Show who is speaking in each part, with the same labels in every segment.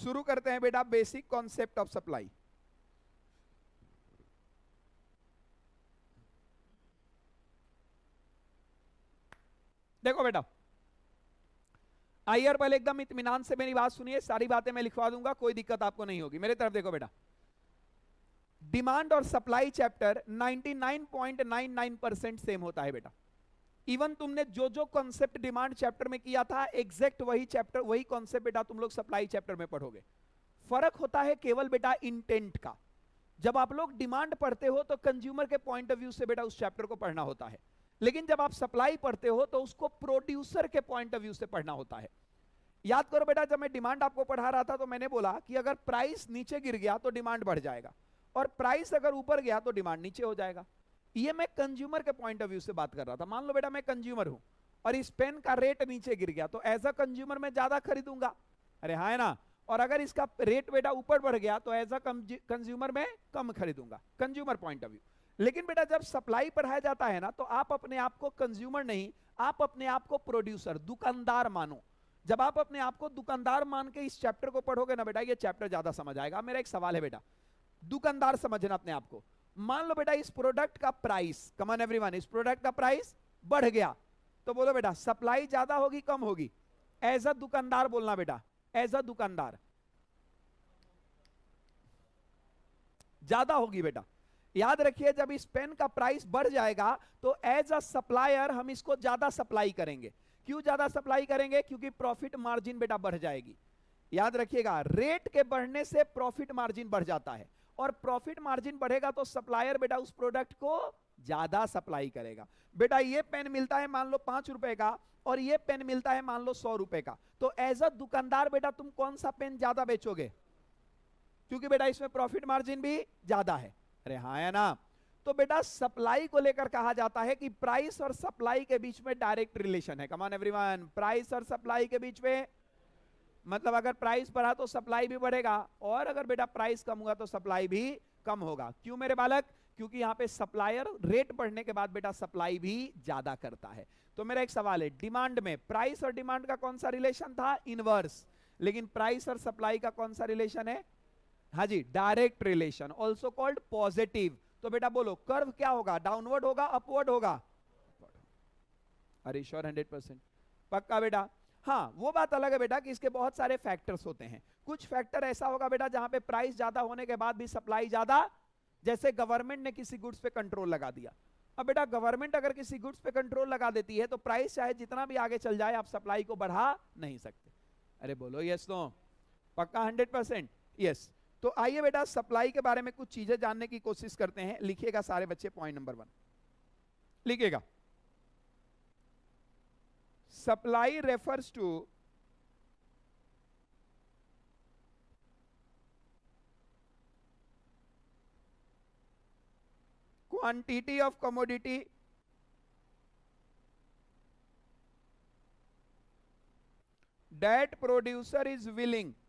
Speaker 1: शुरू करते हैं बेटा बेसिक कॉन्सेप्ट ऑफ सप्लाई। देखो बेटा, आइए पहले एकदम इत्मीनान से मेरी बात सुनिए, सारी बातें मैं लिखवा दूंगा, कोई दिक्कत आपको नहीं होगी। मेरे तरफ देखो बेटा, डिमांड और सप्लाई चैप्टर 99.99% सेम होता है बेटा। इवन तुमने जो जो कॉन्सेप्ट डिमांड चैप्टर में किया था, एग्जैक्ट वही चैप्टर वही कॉन्सेप्ट बेटा तुम लोग सप्लाई चैप्टर में पढ़ोगे। फर्क होता है केवल बेटा इंटेंट का। जब आप लोग डिमांड पढ़ते हो तो कंज्यूमर के पॉइंट ऑफ व्यू से बेटा उस चैप्टर को पढ़ना होता है, लेकिन जब आप सप्लाई पढ़ते हो तो उसको प्रोड्यूसर के पॉइंट ऑफ व्यू से पढ़ना होता है। याद करो बेटा, जब मैं डिमांड आपको पढ़ा रहा था तो मैंने बोला कि अगर प्राइस नीचे गिर गया तो डिमांड बढ़ जाएगा, और प्राइस अगर ऊपर गया तो डिमांड नीचे हो जाएगा। ये मैं कंज्यूमर के पॉइंट ऑफ व्यू से बात कर रहा था। मान लो बेटा मैं कंज्यूमर हूं और इस पेन का रेट नीचे गिर गया, तो एज अ कंज्यूमर मैं ज्यादा खरीदूंगा, अरे हाँ है ना। और अगर इसका रेट बेटा ऊपर बढ़ गया तो एज अ कंज्यूमर मैं कम खरीदूंगा, कंज्यूमर पॉइंट ऑफ व्यू। लेकिन बेटा जब सप्लाई पढ़ाया जाता है ना, तो आप अपने आप को कंज्यूमर नहीं, आप अपने आप को प्रोड्यूसर, दुकानदार मानो। जब आप अपने आप को दुकानदार मान के इस चैप्टर को पढ़ोगे ना बेटा, ये चैप्टर ज्यादा समझ आएगा। मेरा एक सवाल है बेटा, दुकानदार समझना अपने आप को। मान लो बेटा इस प्रोडक्ट का प्राइस, कम ऑन एवरीवन, इस प्रोडक्ट का प्राइस बढ़ गया, तो बोलो बेटा सप्लाई ज्यादा होगी कम होगी? एज अ दुकानदार बोलना बेटा, एज अ दुकानदार ज्यादा होगी बेटा। याद रखिए, जब इस पेन का प्राइस बढ़ जाएगा तो एज अ सप्लायर हम इसको ज्यादा सप्लाई करेंगे। क्यों ज्यादा सप्लाई करेंगे? क्योंकि प्रॉफिट मार्जिन बेटा बढ़ जाएगी। याद रखिएगा, रेट के बढ़ने से प्रॉफिट मार्जिन बढ़ जाता है, और प्रॉफिट मार्जिन बढ़ेगा तो सप्लायर बेटा उस प्रोडक्ट को ज्यादा सप्लाई करेगा। बेटा ये पेन मिलता है मान लो 5 रुपए का, और ये पेन मिलता है मान लो 100 रुपए का, तो एज अ दुकानदार बेटा तुम कौन सा पेन ज्यादा बेचोगे? क्योंकि बेटा इसमें प्रॉफिट मार्जिन भी ज्यादा है, अरे हाँ है ना। तो बेटा सप्लाई को लेकर कहा जाता है कि प्राइस और सप्लाई के बीच में डायरेक्ट रिलेशन है। कम ऑन एवरीवन, प्राइस और सप्लाई के बीच में, मतलब अगर प्राइस बढ़ा तो सप्लाई भी बढ़ेगा, और अगर बेटा प्राइस कम हुआ तो सप्लाई भी कम होगा। क्यों मेरे बालक? क्योंकि यहां पे सप्लायर रेट बढ़ने के बाद बेटा सप्लाई भी ज्यादा करता है। तो मेरा एक सवाल है, डिमांड में प्राइस और डिमांड का कौन सा रिलेशन था? इनवर्स। लेकिन प्राइस और सप्लाई का कौन सा रिलेशन है? हाँ जी, direct relation, also called positive. तो बेटा बोलो कर्व क्या होगा? डाउनवर्ड होगा अपवर्ड होगा? अरे श्योर 100%? पक्का बेटा? हाँ, वो बात अलग है बेटा कि इसके बहुत सारे फैक्टर्स होते हैं। कुछ फैक्टर ऐसा होगा बेटा जहां पे प्राइस ज्यादा होने के बाद भी सप्लाई ज्यादा, जैसे गवर्नमेंट ने किसी गुड्स पे कंट्रोल लगा दिया। अब बेटा गवर्नमेंट अगर किसी गुड्स पे कंट्रोल लगा देती है तो प्राइस चाहे जितना भी आगे चल जाए, आप सप्लाई को बढ़ा नहीं सकते। अरे बोलो यस नो? पक्का 100%? यस। तो आइए बेटा सप्लाई के बारे में कुछ चीजें जानने की कोशिश करते हैं। लिखिएगा सारे बच्चे, पॉइंट नंबर 1 लिखिएगा। Supply refers to quantity of commodity that producer is willing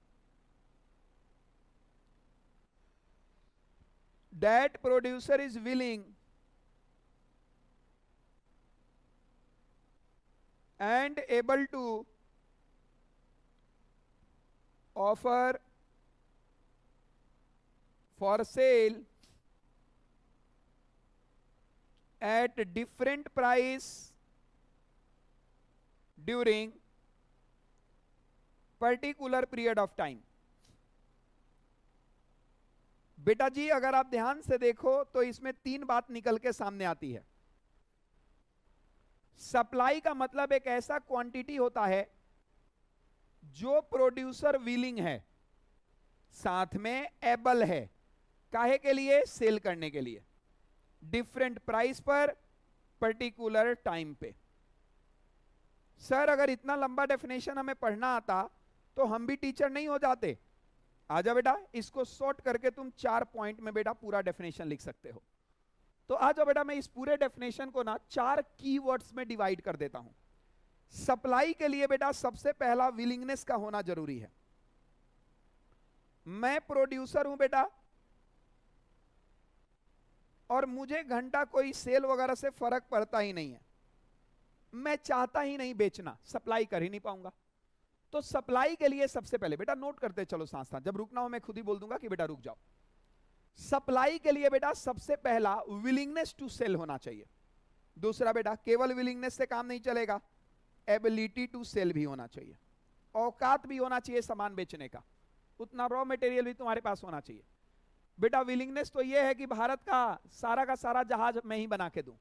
Speaker 1: and able to offer for sale at different price during particular period of time। बेटा जी अगर आप ध्यान से देखो तो इसमें 3 बात निकल के सामने आती है। सप्लाई का मतलब एक ऐसा क्वांटिटी होता है जो प्रोड्यूसर विलिंग है, साथ में एबल है, काहे के लिए? सेल करने के लिए, डिफरेंट प्राइस पर, पर्टिकुलर टाइम पे। सर अगर इतना लंबा डेफिनेशन हमें पढ़ना आता तो हम भी टीचर नहीं हो जाते? आजा बेटा, इसको शॉर्ट करके तुम 4 पॉइंट में बेटा पूरा डेफिनेशन लिख सकते हो। तो आ जाओ बेटा, मैं इस पूरे डेफिनेशन को ना 4 कीवर्ड्स में डिवाइड कर देता हूं। सप्लाई के लिए बेटा सबसे पहला विलिंगनेस का होना जरूरी है। मैं प्रोड्यूसर हूं बेटा, और मुझे घंटा कोई सेल वगैरह से फर्क पड़ता ही नहीं है, मैं चाहता ही नहीं बेचना, सप्लाई कर ही नहीं पाऊंगा। तो सप्लाई के लिए सबसे पहले बेटा नोट करते चलो साथ साथ, जब रुकना हो मैं खुद ही बोल दूंगा कि बेटा रुक जाओ। सप्लाई के लिए बेटा सबसे पहला विलिंगनेस टू सेल होना चाहिए। दूसरा बेटा केवल विलिंगनेस से काम नहीं चलेगा, एबिलिटी टू सेल भी होना चाहिए, औकात भी होना चाहिए सामान बेचने का, उतना रॉ मटेरियल भी तुम्हारे पास होना चाहिए। बेटा विलिंगनेस तो यह है कि भारत का सारा जहाज मैं ही बना के दूं।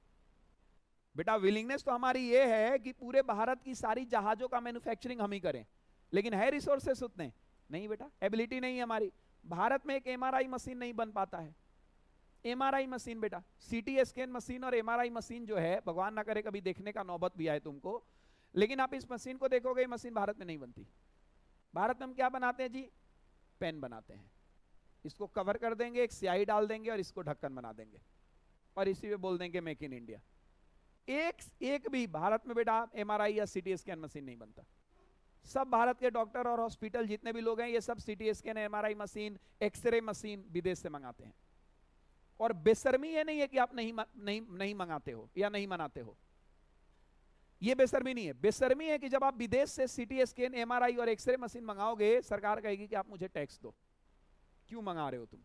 Speaker 1: बेटा विलिंगनेस तो हमारी ये है कि पूरे भारत की सारी जहाजों का मैन्युफैक्चरिंग हम ही करें, लेकिन है रिसोर्सेस उतने नहीं बेटा, एबिलिटी नहीं है हमारी। भारत में एक एमआरआई मशीन नहीं बन पाता है। एमआरआई मशीन बेटा, सीटी स्कैन मशीन और एमआरआई मशीन जो है, भगवान ना करे कभी देखने का नौबत भी आए तुमको, लेकिन आप इस मशीन को देखोगे, मशीन भारत में नहीं बनती। भारत में हम क्या बनाते हैं जी, पेन बनाते हैं, इसको कवर कर देंगे, एक स्याही डाल देंगे और इसको ढक्कन बना देंगे और इसी पे बोल देंगे मेक इन इंडिया। एक भी भारत में बेटा एमआरआई या सीटी स्कैन मशीन नहीं बनता। सब भारत के डॉक्टर और हॉस्पिटल जितने भी लोग हैं, ये सब CT scan, MRI machine, X ray machine विदेश से मंगाते हैं। और बेशर्मी ये नहीं है कि आप नहीं मंगाते हो या नहीं मनाते हो, ये बेशर्मी नहीं है। बेशर्मी है कि जब आप विदेश से सीटी स्कैन, एमआरआई और एक्सरे मशीन मंगाओगे, सरकार कहेगी कि आप मुझे टैक्स दो, क्यों मंगा रहे हो तुम,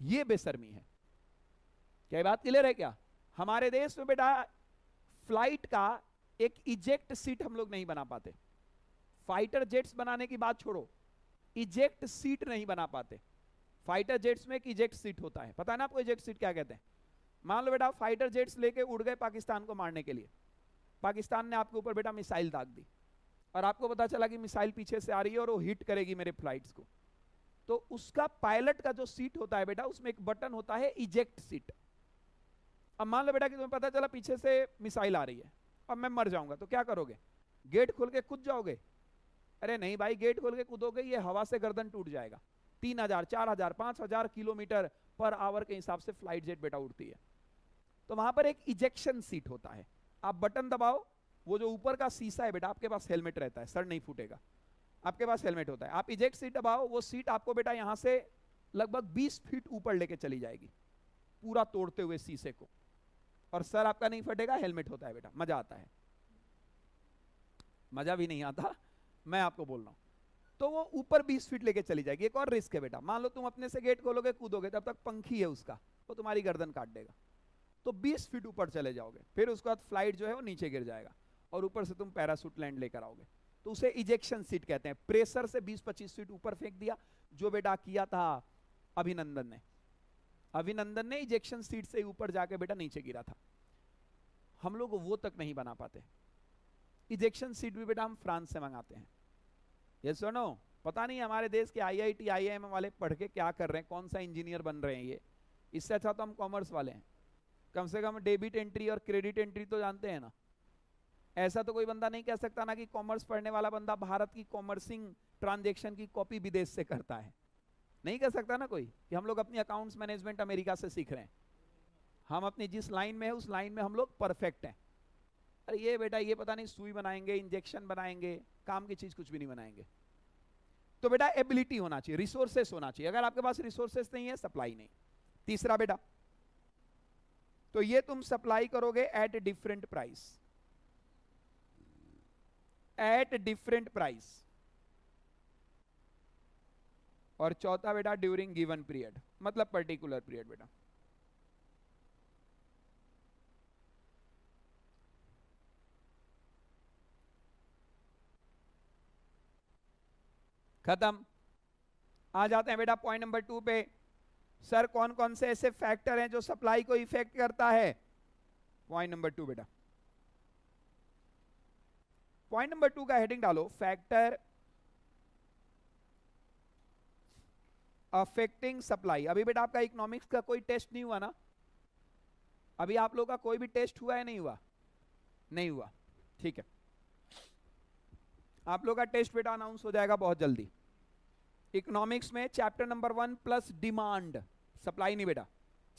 Speaker 1: ये बेशर्मी है। क्या बात क्लियर है क्या? हमारे देश में बेटा फ्लाइट का एक इजेक्ट सीट हम लोग नहीं बना पाते। फाइटर जेट्स बनाने की बात छोड़ो, इजेक्ट सीट नहीं बना पाते। फाइटर जेट्स में एक इजेक्ट सीट होता है, पता है ना आपको इजेक्ट सीट क्या कहते हैं? मान लो बेटा फाइटर जेट्स लेके उड़ गए पाकिस्तान को मारने के लिए, पाकिस्तान ने आपके ऊपर बेटा मिसाइल दाग दी और आपको पता चला कि मिसाइल पीछे से आ रही है और वो हिट करेगी मेरे फ्लाइट्स को, तो उसका पायलट का जो सीट होता है बेटा, उसमें एक बटन होता है इजेक्ट सीट। अब मान लो बेटा कि तुम्हें पता चला पीछे से मिसाइल आ रही है और मैं मर जाऊंगा, तो क्या करोगे? गेट खोल के कूद जाओगे? अरे नहीं भाई, गेट खोल के कूदोगे ये हवा से गर्दन टूट जाएगा। 3000, 4000, 5000 किलोमीटर पर आवर के हिसाब से फ्लाइट जेट बेटा उड़ती है। तो वहां पर एक इजेक्शन सीट होता है, आप बटन दबाओ, वो जो ऊपर का शीशा है बेटा, आपके पास हेलमेट रहता है, सर नहीं फूटेगा, आपके पास हेलमेट होता है, आप इजेक्ट सीट दबाओ, वो सीट आपको बेटा यहां से लगभग 20 फीट ऊपर लेके चली जाएगी, पूरा तोड़ते हुए शीशे को, और सर आपका नहीं फटेगा, हेलमेट होता है बेटा। मजा आता है? मजा भी नहीं आता, मैं आपको बोल रहा हूं। तो वो ऊपर 20 फीट लेके चली जाएगी। एक और रिस्क है बेटा, मान लो तुम अपने से गेट खोलोगे, कूदोगे, तब तक पंखी है उसका, वो तुम्हारी गर्दन काट देगा, तो 20 फीट ऊपर चले जाओगे, फिर उसके बाद फ्लाइट जो है वो नीचे गिर जाएगा और ऊपर से तुम पैरासूट लैंड लेकर आओगे, तो उसे इजेक्शन सीट कहते हैं। प्रेशर से 20-25 फीट ऊपर फेंक दिया, जो बेटा किया था अभिनंदन ने इजेक्शन सीट से ऊपर जाके बेटा नीचे गिरा था। हम लोग वो तक नहीं बना पाते। इजेक्शन सीट भी बेटा हम फ्रांस से मंगाते हैं। ये सुनो, पता नहीं हमारे देश के आईआईटी आईआईएम वाले पढ़ के क्या कर रहे हैं, कौन सा इंजीनियर बन रहे हैं ये। इससे अच्छा तो हम कॉमर्स वाले हैं, कम से कम डेबिट एंट्री और क्रेडिट एंट्री तो जानते हैं ना। ऐसा तो कोई बंदा नहीं कह सकता ना कि कॉमर्स पढ़ने वाला बंदा भारत की कॉमर्सिंग ट्रांजैक्शन की कॉपी विदेश से करता है। नहीं कह सकता ना कोई कि हम लोग अपनी अकाउंट्स मैनेजमेंट अमेरिका से सीख रहे हैं। हम अपनी जिस लाइन में है उस लाइन में हम लोग परफेक्ट हैं। अरे ये बेटा ये पता नहीं सुई बनाएंगे, इंजेक्शन बनाएंगे, काम की चीज कुछ भी नहीं बनाएंगे। तो बेटा एबिलिटी होना चाहिए, रिसोर्सेस होना चाहिए। अगर आपके पास रिसोर्सेस नहीं है, सप्लाई नहीं। तीसरा बेटा, तो ये तुम सप्लाई करोगे at different price, at different price. और चौथा बेटा ड्यूरिंग गिवन पीरियड, मतलब पर्टिकुलर पीरियड बेटा। खत्म। आ जाते हैं बेटा पॉइंट नंबर 2 पे। सर कौन कौन से ऐसे फैक्टर हैं जो सप्लाई को इफेक्ट करता है? पॉइंट नंबर 2 बेटा, पॉइंट नंबर 2 का हेडिंग डालो, फैक्टर अफेक्टिंग सप्लाई। अभी बेटा आपका इकोनॉमिक्स का कोई टेस्ट नहीं हुआ ना? अभी आप लोगों का कोई भी टेस्ट हुआ है? नहीं हुआ? नहीं हुआ, ठीक है। आप लोगों का टेस्ट बेटा अनाउंस हो जाएगा बहुत जल्दी। इकोनॉमिक्स में chapter number 1 plus demand, supply नहीं बेटा,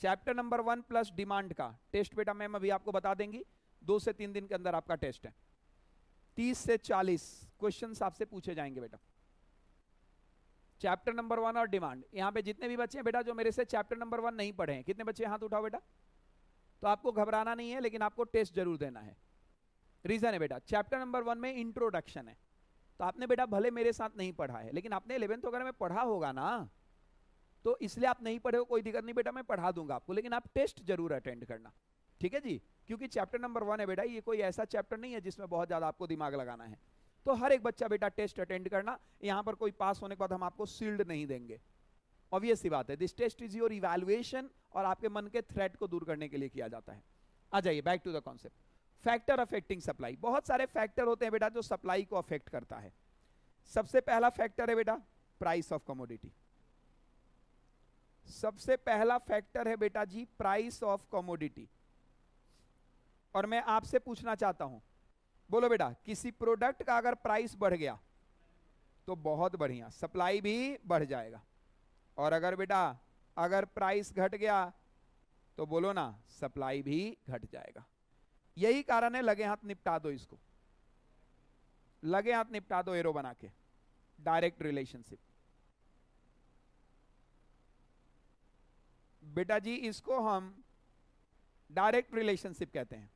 Speaker 1: चैप्टर नंबर 1 प्लस डिमांड का टेस्ट बेटा मैम अभी आपको बता देंगी। 2 से 3 दिन के अंदर आपका टेस्ट है। 30 से 40 क्वेश्चंस आपसे पूछे जाएंगे बेटा, चैप्टर नंबर 1 और डिमांड। यहां पे जितने भी बच्चे हैं बेटा जो मेरे से चैप्टर नंबर 1 नहीं पढ़े हैं, कितने बच्चे हाथ उठाओ बेटा। तो आपको घबराना नहीं है, लेकिन आपको टेस्ट जरूर देना है। रीजन है बेटा, चैप्टर नंबर 1 में इंट्रोडक्शन है, तो आपने बेटा भले मेरे साथ नहीं पढ़ा है, लेकिन आपने 11th वगैरह में पढ़ा होगा ना, तो इसलिए आप नहीं पढ़े हो, कोई दिक्कत नहीं बेटा, मैं पढ़ा दूंगा आपको, लेकिन आप टेस्ट जरूर अटेंड करना, ठीक है जी। क्योंकि चैप्टर नंबर 1 है बेटा, ये कोई ऐसा चैप्टर नहीं है जिसमें बहुत ज्यादा आपको दिमाग लगाना है। तो हर एक बच्चा बेटा टेस्ट अटेंड करना, यहां पर कोई पास होने के बाद हम आपको शील्ड नहीं देंगे, ऑब्वियस सी बात है। This test is your evaluation और आपके मन के थ्रेट को दूर करने के लिए किया जाता है। आ जाइए back to the concept. Factor affecting supply, बहुत सारे फैक्टर होते हैं बेटा जो सप्लाई को अफेक्ट करता है। सबसे पहला फैक्टर है बेटा प्राइस ऑफ कमोडिटी। सबसे पहला फैक्टर है बेटा जी प्राइस ऑफ कमोडिटी। और मैं आपसे पूछना चाहता हूं, बोलो बेटा, किसी प्रोडक्ट का अगर प्राइस बढ़ गया तो बहुत बढ़िया, सप्लाई भी बढ़ जाएगा। और अगर बेटा अगर प्राइस घट गया तो बोलो ना, सप्लाई भी घट जाएगा। यही कारण है, लगे हाथ निपटा दो इसको, लगे हाथ निपटा दो एरो बना के, डायरेक्ट रिलेशनशिप। बेटा जी इसको हम डायरेक्ट रिलेशनशिप कहते हैं।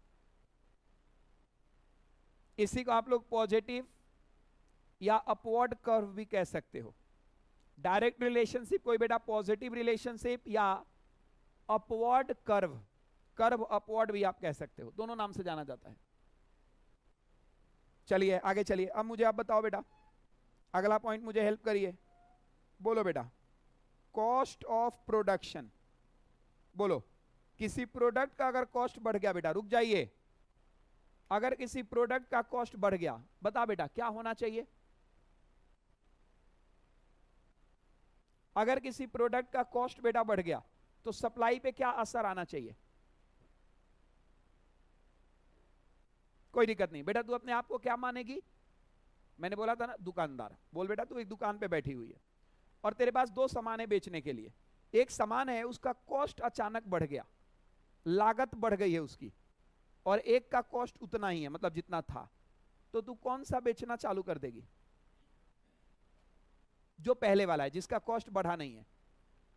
Speaker 1: इसी को आप लोग पॉजिटिव या अपवर्ड कर्व भी कह सकते हो। डायरेक्ट रिलेशनशिप कोई बेटा पॉजिटिव रिलेशनशिप या अपवर्ड कर्व, कर्व अपवर्ड भी आप कह सकते हो, दोनों नाम से जाना जाता है। चलिए आगे चलिए, अब मुझे आप बताओ बेटा, अगला पॉइंट मुझे हेल्प करिए। बोलो बेटा कॉस्ट ऑफ प्रोडक्शन। बोलो किसी प्रोडक्ट का अगर कॉस्ट बढ़ गया, बेटा रुक जाइए, अगर किसी प्रोडक्ट का कॉस्ट बढ़ गया, बता बेटा क्या होना चाहिए? अगर किसी प्रोडक्ट का कॉस्ट बेटा बढ़ गया तो सप्लाई पे क्या असर आना चाहिए? कोई दिक्कत नहीं बेटा, तू अपने आप को क्या मानेगी? मैंने बोला था ना दुकानदार। बोल बेटा तू एक दुकान पे बैठी हुई है और तेरे पास दो सामान है बेचने के लिए। एक सामान है उसका कॉस्ट अचानक बढ़ गया, लागत बढ़ गई है उसकी, और एक का कॉस्ट उतना ही है, मतलब जितना था, तो तू कौन सा बेचना चालू कर देगी? जो पहले वाला है, जिसका कॉस्ट बढ़ा नहीं है।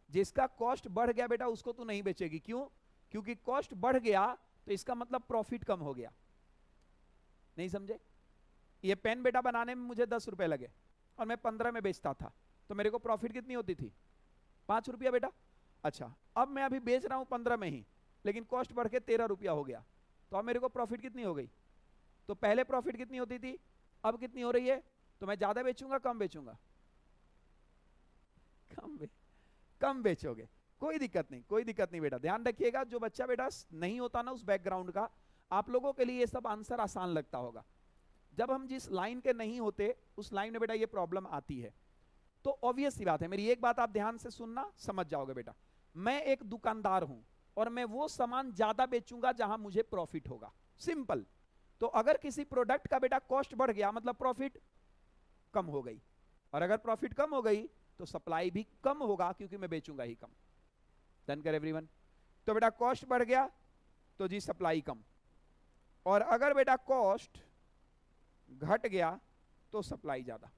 Speaker 1: जिसका कॉस्ट बढ़ गया बेटा उसको तू नहीं बेचेगी। क्यों? क्योंकि कॉस्ट बढ़ गया तो इसका मतलब प्रॉफिट कम हो गया। नहीं समझे? ये पेन बेटा बनाने में मुझे 10 रुपए लगे और मैं 15 में बेचता था, तो मेरे को प्रॉफिट कितनी होती थी? 5 रुपया बेटा। अच्छा, अब मैं अभी बेच रहा हूं 15 में ही, लेकिन कॉस्ट बढ़ के 13 रुपया हो गया, तो अब मेरे को प्रॉफिट कितनी हो गई? तो पहले प्रॉफिट कितनी होती थी, अब कितनी हो रही है? तो मैं ज्यादा बेचूंगा कम बेचूंगा? कम बेचोगे। कोई दिक्कत नहीं, कोई दिक्कत नहीं बेटा, ध्यान रखिएगा। जो बच्चा बेटा नहीं होता ना उस बैकग्राउंड का, आप लोगों के लिए ये सब आंसर आसान लगता होगा। जब हम जिस लाइन के नहीं होते उस लाइन में बेटा ये प्रॉब्लम आती है। तो ऑब्वियस सी बात है, मेरी एक बात आप ध्यान से सुनना, समझ जाओगे बेटा। मैं एक दुकानदार हूं और मैं वो सामान ज्यादा बेचूंगा जहां मुझे प्रॉफिट होगा, सिंपल। तो अगर किसी प्रोडक्ट का बेटा कॉस्ट बढ़ गया मतलब प्रॉफिट कम हो गई, और अगर प्रॉफिट कम हो गई तो सप्लाई भी कम होगा क्योंकि मैं बेचूंगा ही कम। डन कर एवरीवन? तो बेटा कॉस्ट बढ़ गया तो जी सप्लाई कम, और अगर बेटा कॉस्ट घट गया तो सप्लाई ज्यादा,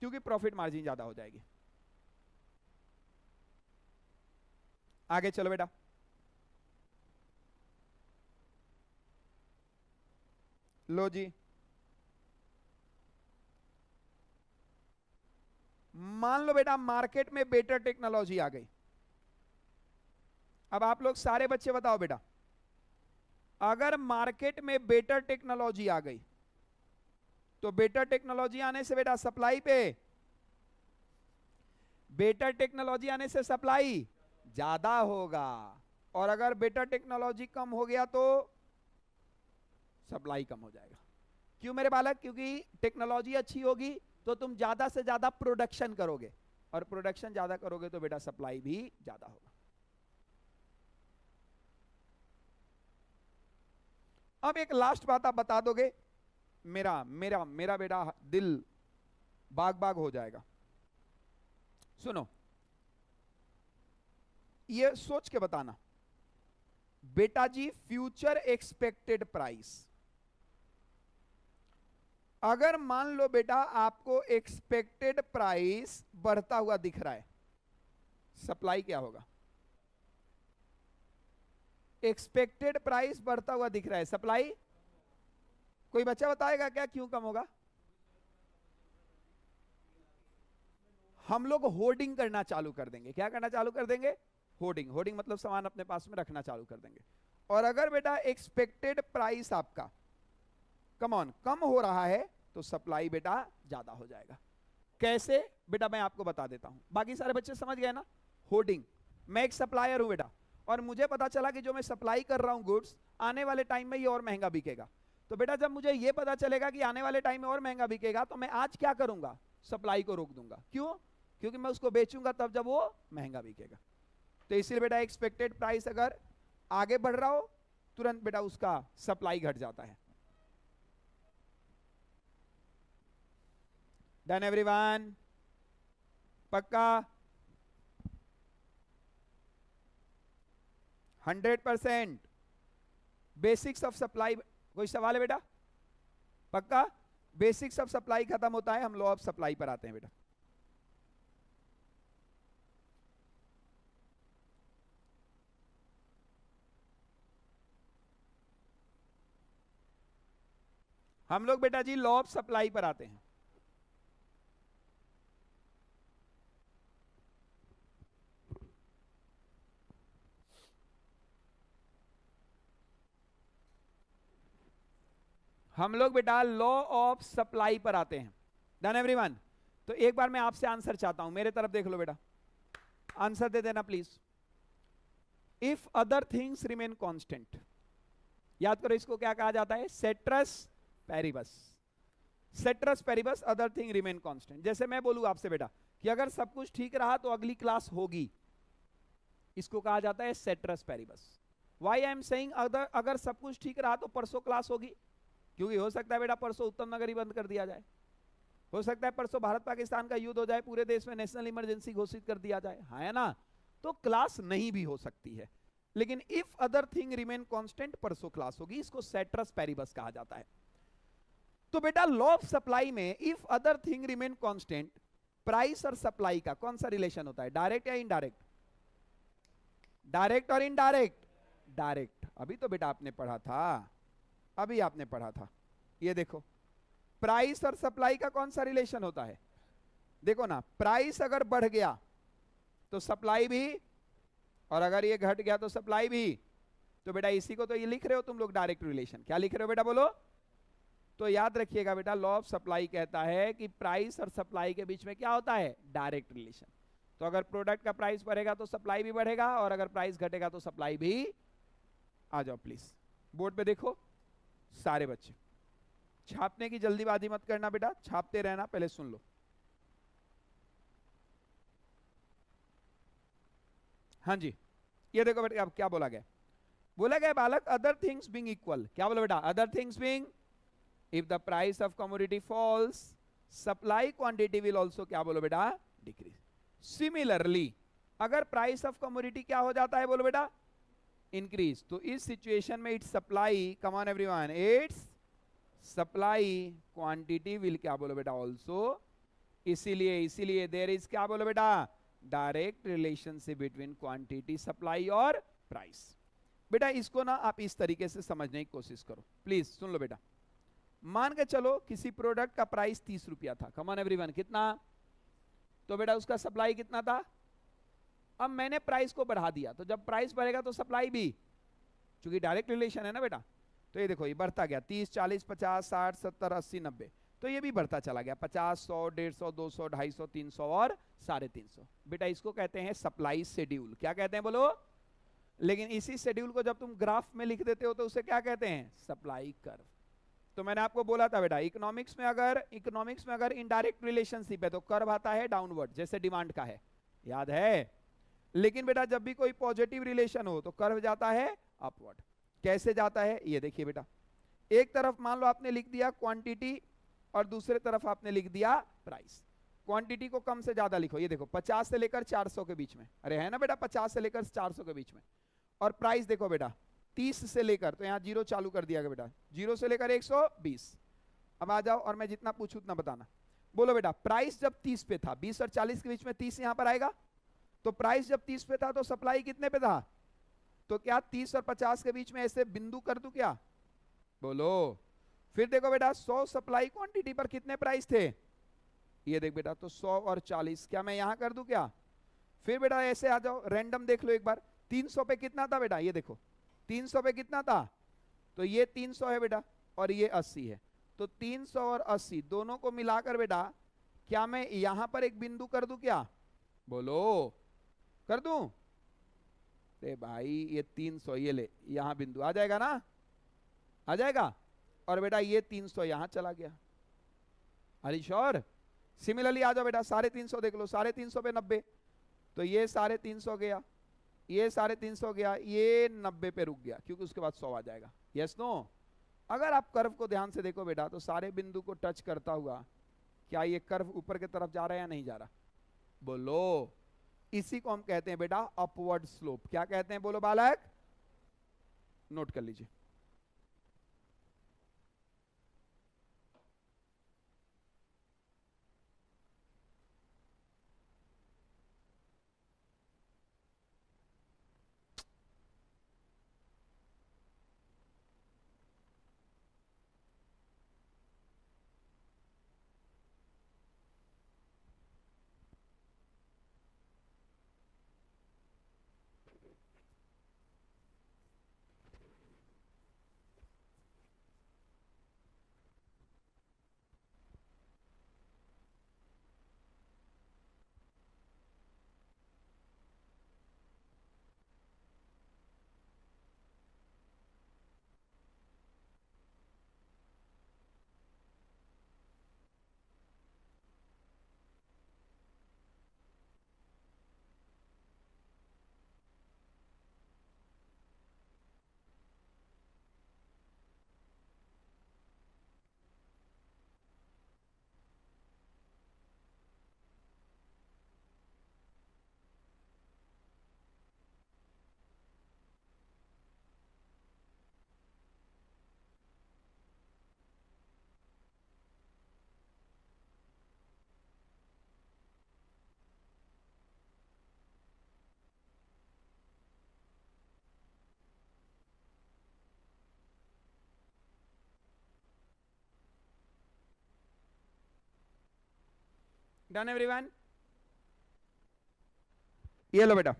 Speaker 1: क्योंकि प्रॉफिट मार्जिन ज्यादा हो जाएगी। आगे चलो बेटा, लो जी, मान लो बेटा मार्केट में बेटर टेक्नोलॉजी आ गई। अब आप लोग सारे बच्चे बताओ बेटा, अगर मार्केट में बेटर टेक्नोलॉजी आ गई तो बेटर टेक्नोलॉजी आने से बेटा सप्लाई पे, बेटर टेक्नोलॉजी आने से सप्लाई ज्यादा होगा, और अगर बेटर टेक्नोलॉजी कम हो गया तो सप्लाई कम हो जाएगा। क्यों मेरे बालक? क्योंकि टेक्नोलॉजी अच्छी होगी तो तुम ज्यादा से ज्यादा प्रोडक्शन करोगे, और प्रोडक्शन ज्यादा करोगे तो बेटा सप्लाई भी ज्यादा होगा। अब एक लास्ट बात आप बता दोगे, मेरा मेरा मेरा बेटा दिल बाग बाग हो जाएगा। सुनो, ये सोच के बताना बेटा जी, फ्यूचर एक्सपेक्टेड प्राइस। अगर मान लो बेटा आपको एक्सपेक्टेड प्राइस बढ़ता हुआ दिख रहा है, सप्लाई क्या होगा? एक्सपेक्टेड प्राइस बढ़ता हुआ दिख रहा है, सप्लाई? कोई बच्चा बताएगा क्या क्यों कम होगा? हम लोग होर्डिंग करना चालू कर देंगे। क्या करना चालू कर देंगे? होर्डिंग। होर्डिंग मतलब सामान अपने पास में रखना चालू कर देंगे। और अगर बेटा एक्सपेक्टेड प्राइस आपका कम हो रहा है तो सप्लाई बेटा ज्यादा हो जाएगा। कैसे बेटा मैं आपको बता देता हूं। बाकी सारे बच्चे समझ गए ना? होर्डिंग, मैं एक सप्लायर हूं बेटा, और मुझे पता चला कि जो मैं सप्लाई कर रहा हूं गुड्स, आने वाले टाइम में ये और महंगा बिकेगा। तो बेटा जब मुझे ये पता चलेगा कि आने वाले टाइम में और महंगा बिकेगा, तो मैं आज क्या करूंगा? सप्लाई को रोक दूंगा। क्यों? क्योंकि मैं उसको बेचूंगा तब जब वो महंगा बिकेगा। तो इसलिए बेटा एक्सपेक्टेड प्राइस अगर आगे बढ़ रहा हो, तुरंत बेटा उसका सप्लाई घट जाता है। Done everyone? पक्का? 100% बेसिक्स ऑफ सप्लाई। कोई सवाल है बेटा? पक्का? बेसिक्स ऑफ सप्लाई खत्म होता है, हम लॉ ऑफ सप्लाई पर आते हैं बेटा। हम लोग बेटा जी लॉ ऑफ सप्लाई पर आते हैं। हम लोग बेटा लॉ ऑफ सप्लाई पर आते हैं। Done everyone? तो एक बार मैं आपसे आंसर चाहता हूं, मेरे तरफ देख लो बेटा, आंसर दे देना please. If other things remain constant, याद करो इसको क्या कहा जाता है? Citrus Paribas. Citrus Paribas, other thing remain constant. जैसे मैं बोलूं आपसे बेटा कि अगर सब कुछ ठीक रहा तो अगली क्लास होगी, इसको कहा जाता है citrus Paribas. Why I am saying अगर सब कुछ ठीक रहा तो परसों क्लास होगी, क्योंकि हो सकता है बेटा परसों उत्तम नगर ही बंद कर दिया जाए, हो सकता है परसों भारत पाकिस्तान का युद्ध हो जाए, पूरे देश में नेशनल इमरजेंसी घोषित कर दिया जाए, हाँ है ना? तो क्लास नहीं भी हो सकती है। लेकिन if other thing remain constant, परसों क्लास होगी, इसको सेट्रस पेरिबस कहा जाता है। तो बेटा लॉ ऑफ सप्लाई में if other thing remain constant, price और सप्लाई का कौन सा रिलेशन होता है? डायरेक्ट या इनडायरेक्ट? डायरेक्ट और इनडायरेक्ट? डायरेक्ट। अभी तो बेटा आपने पढ़ा था, अभी आपने पढ़ा था। ये देखो प्राइस और सप्लाई का कौन सा रिलेशन होता है? देखो ना, प्राइस अगर बढ़ गया तो सप्लाई भी, और अगर ये घट गया तो सप्लाई भी। तो बेटा इसी को तो ये लिख रहे हो तुम लोग डायरेक्ट रिलेशन। क्या लिख रहे हो बेटा बोलो? तो याद रखिएगा बेटा लॉ ऑफ सप्लाई कहता है कि प्राइस और सप्लाई के बीच में क्या होता है? Direct relation. तो अगर प्रोडक्ट का प्राइस बढ़ेगा तो सप्लाई भी बढ़ेगा, और अगर प्राइस घटेगा तो सप्लाई भी। आ जाओ प्लीज बोर्ड पे देखो सारे बच्चे, छापने की जल्दीबाजी मत करना बेटा, छापते रहना, पहले सुन लो। हाँ जी, ये देखो बेटा अब क्या बोला गया? बोला गया बालक अदर थिंग्स बीइंग इक्वल। क्या बोला बेटा? Other things being, if the price of commodity falls, supply quantity will also क्या बोलो बेटा? डिक्रीज। सिमिलरली अगर प्राइस ऑफ कमोडिटी क्या हो जाता है बोलो बेटा? इंक्रीज। तो इस सिचुएशन में it's supply, come on everyone, it's supply quantity will क्या बोलो बेटा? ऑल्सो। इसीलिए देयर इज क्या बोलो बेटा? Direct relationship between quantity, supply और प्राइस। बेटा इसको ना आप इस तरीके से समझने की कोशिश करो, प्लीज सुन लो बेटा। मान के चलो किसी प्रोडक्ट का प्राइस 30 रुपया था, कम ऑन एवरीवन, कितना? तो बेटा उसका सप्लाई कितना था? अब मैंने प्राइस को बढ़ा दिया, तो जब प्राइस बढ़ेगा तो सप्लाई भी, क्योंकि डायरेक्ट रिलेशन है ना बेटा। तो ये देखो ये बढ़ता गया, 30, 40, 50, 60, 70, 80, 90, तो ये भी बढ़ता चला गया, 50, 100, 150, 200, 250, 300 और 350। बेटा इसको कहते हैं सप्लाई शेड्यूल। क्या कहते हैं बोलो? लेकिन इसी शेड्यूल को जब तुम ग्राफ में लिख देते हो तो उसे क्या कहते हैं? Supply curve. तो मैंने आपको बोला था बेटा इकोनॉमिक्स में अगर इनडायरेक्ट रिलेशनशिप है तो कर्व आता है डाउनवर्ड, जैसे डिमांड का है, याद है? लेकिन बेटा जब भी कोई पॉजिटिव रिलेशन हो तो कर्व जाता है अपवर्ड। कैसे जाता है ये देखिए बेटा, एक तरफ मान लो आपने लिख दिया क्वांटिटी और दूसरे तरफ आपने लिख दिया प्राइस। क्वांटिटी को कम से ज्यादा लिखो, ये देखो 50 से लेकर 400 के बीच में, अरे है ना बेटा 50 से लेकर 400 के बीच में। और प्राइस देखो बेटा 30 से लेकर, तो यहाँ जीरो चालू कर दिया गया बेटा, 0 से लेकर 120। अब आ जाओ और मैं जितना पूछूं उतना बताना। बोलो बेटा प्राइस जब 30 पे था, 20 और 40 के बीच में 30 यहां पर आएगा, तो प्राइस जब 30 पे था तो सप्लाई कितने पे था? तो क्या 30 और 50 के बीच में ऐसे बिंदु कर दूं क्या? बोलो। फिर देखो बेटा 100 सप्लाई क्वांटिटी पर कितने प्राइस थे? ये देख बेटा, तो 100 और 40, क्या मैं यहां कर दूं क्या? फिर बेटा ऐसे आ जाओ, रैंडम देख लो एक बार, 300 पे कितना था बेटा, ये देखो 300 पे कितना था, तो ये 300 है बेटा और ये 80 है, तो 300 और 80 दोनों को मिलाकर बेटा क्या मैं यहां पर एक बिंदु कर दूं क्या? बोलो, कर दूं? अरे भाई ये 300, ये ले यहां बिंदु आ जाएगा ना, आ जाएगा, और बेटा ये 300 यहां चला गया। अरे श्योर? सिमिलरली आ जाओ बेटा, 350 देख लो, 350 पे 90, तो ये 350 गया, ये 350 गया, ये 90 पे रुक गया, क्योंकि उसके बाद 100 आ जाएगा। Yes no? अगर आप कर्व को ध्यान से देखो बेटा, तो सारे बिंदु को टच करता हुआ क्या ये कर्व ऊपर की तरफ जा रहा है या नहीं जा रहा? बोलो, इसी को हम कहते हैं बेटा अपवर्ड स्लोप। क्या कहते हैं बोलो बालक? नोट कर लीजिए। Done everyone? ये लो बेटा,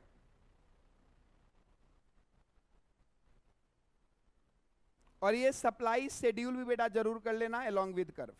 Speaker 1: और ये सप्लाई शेड्यूल भी बेटा जरूर कर लेना अलोंग विद कर्व।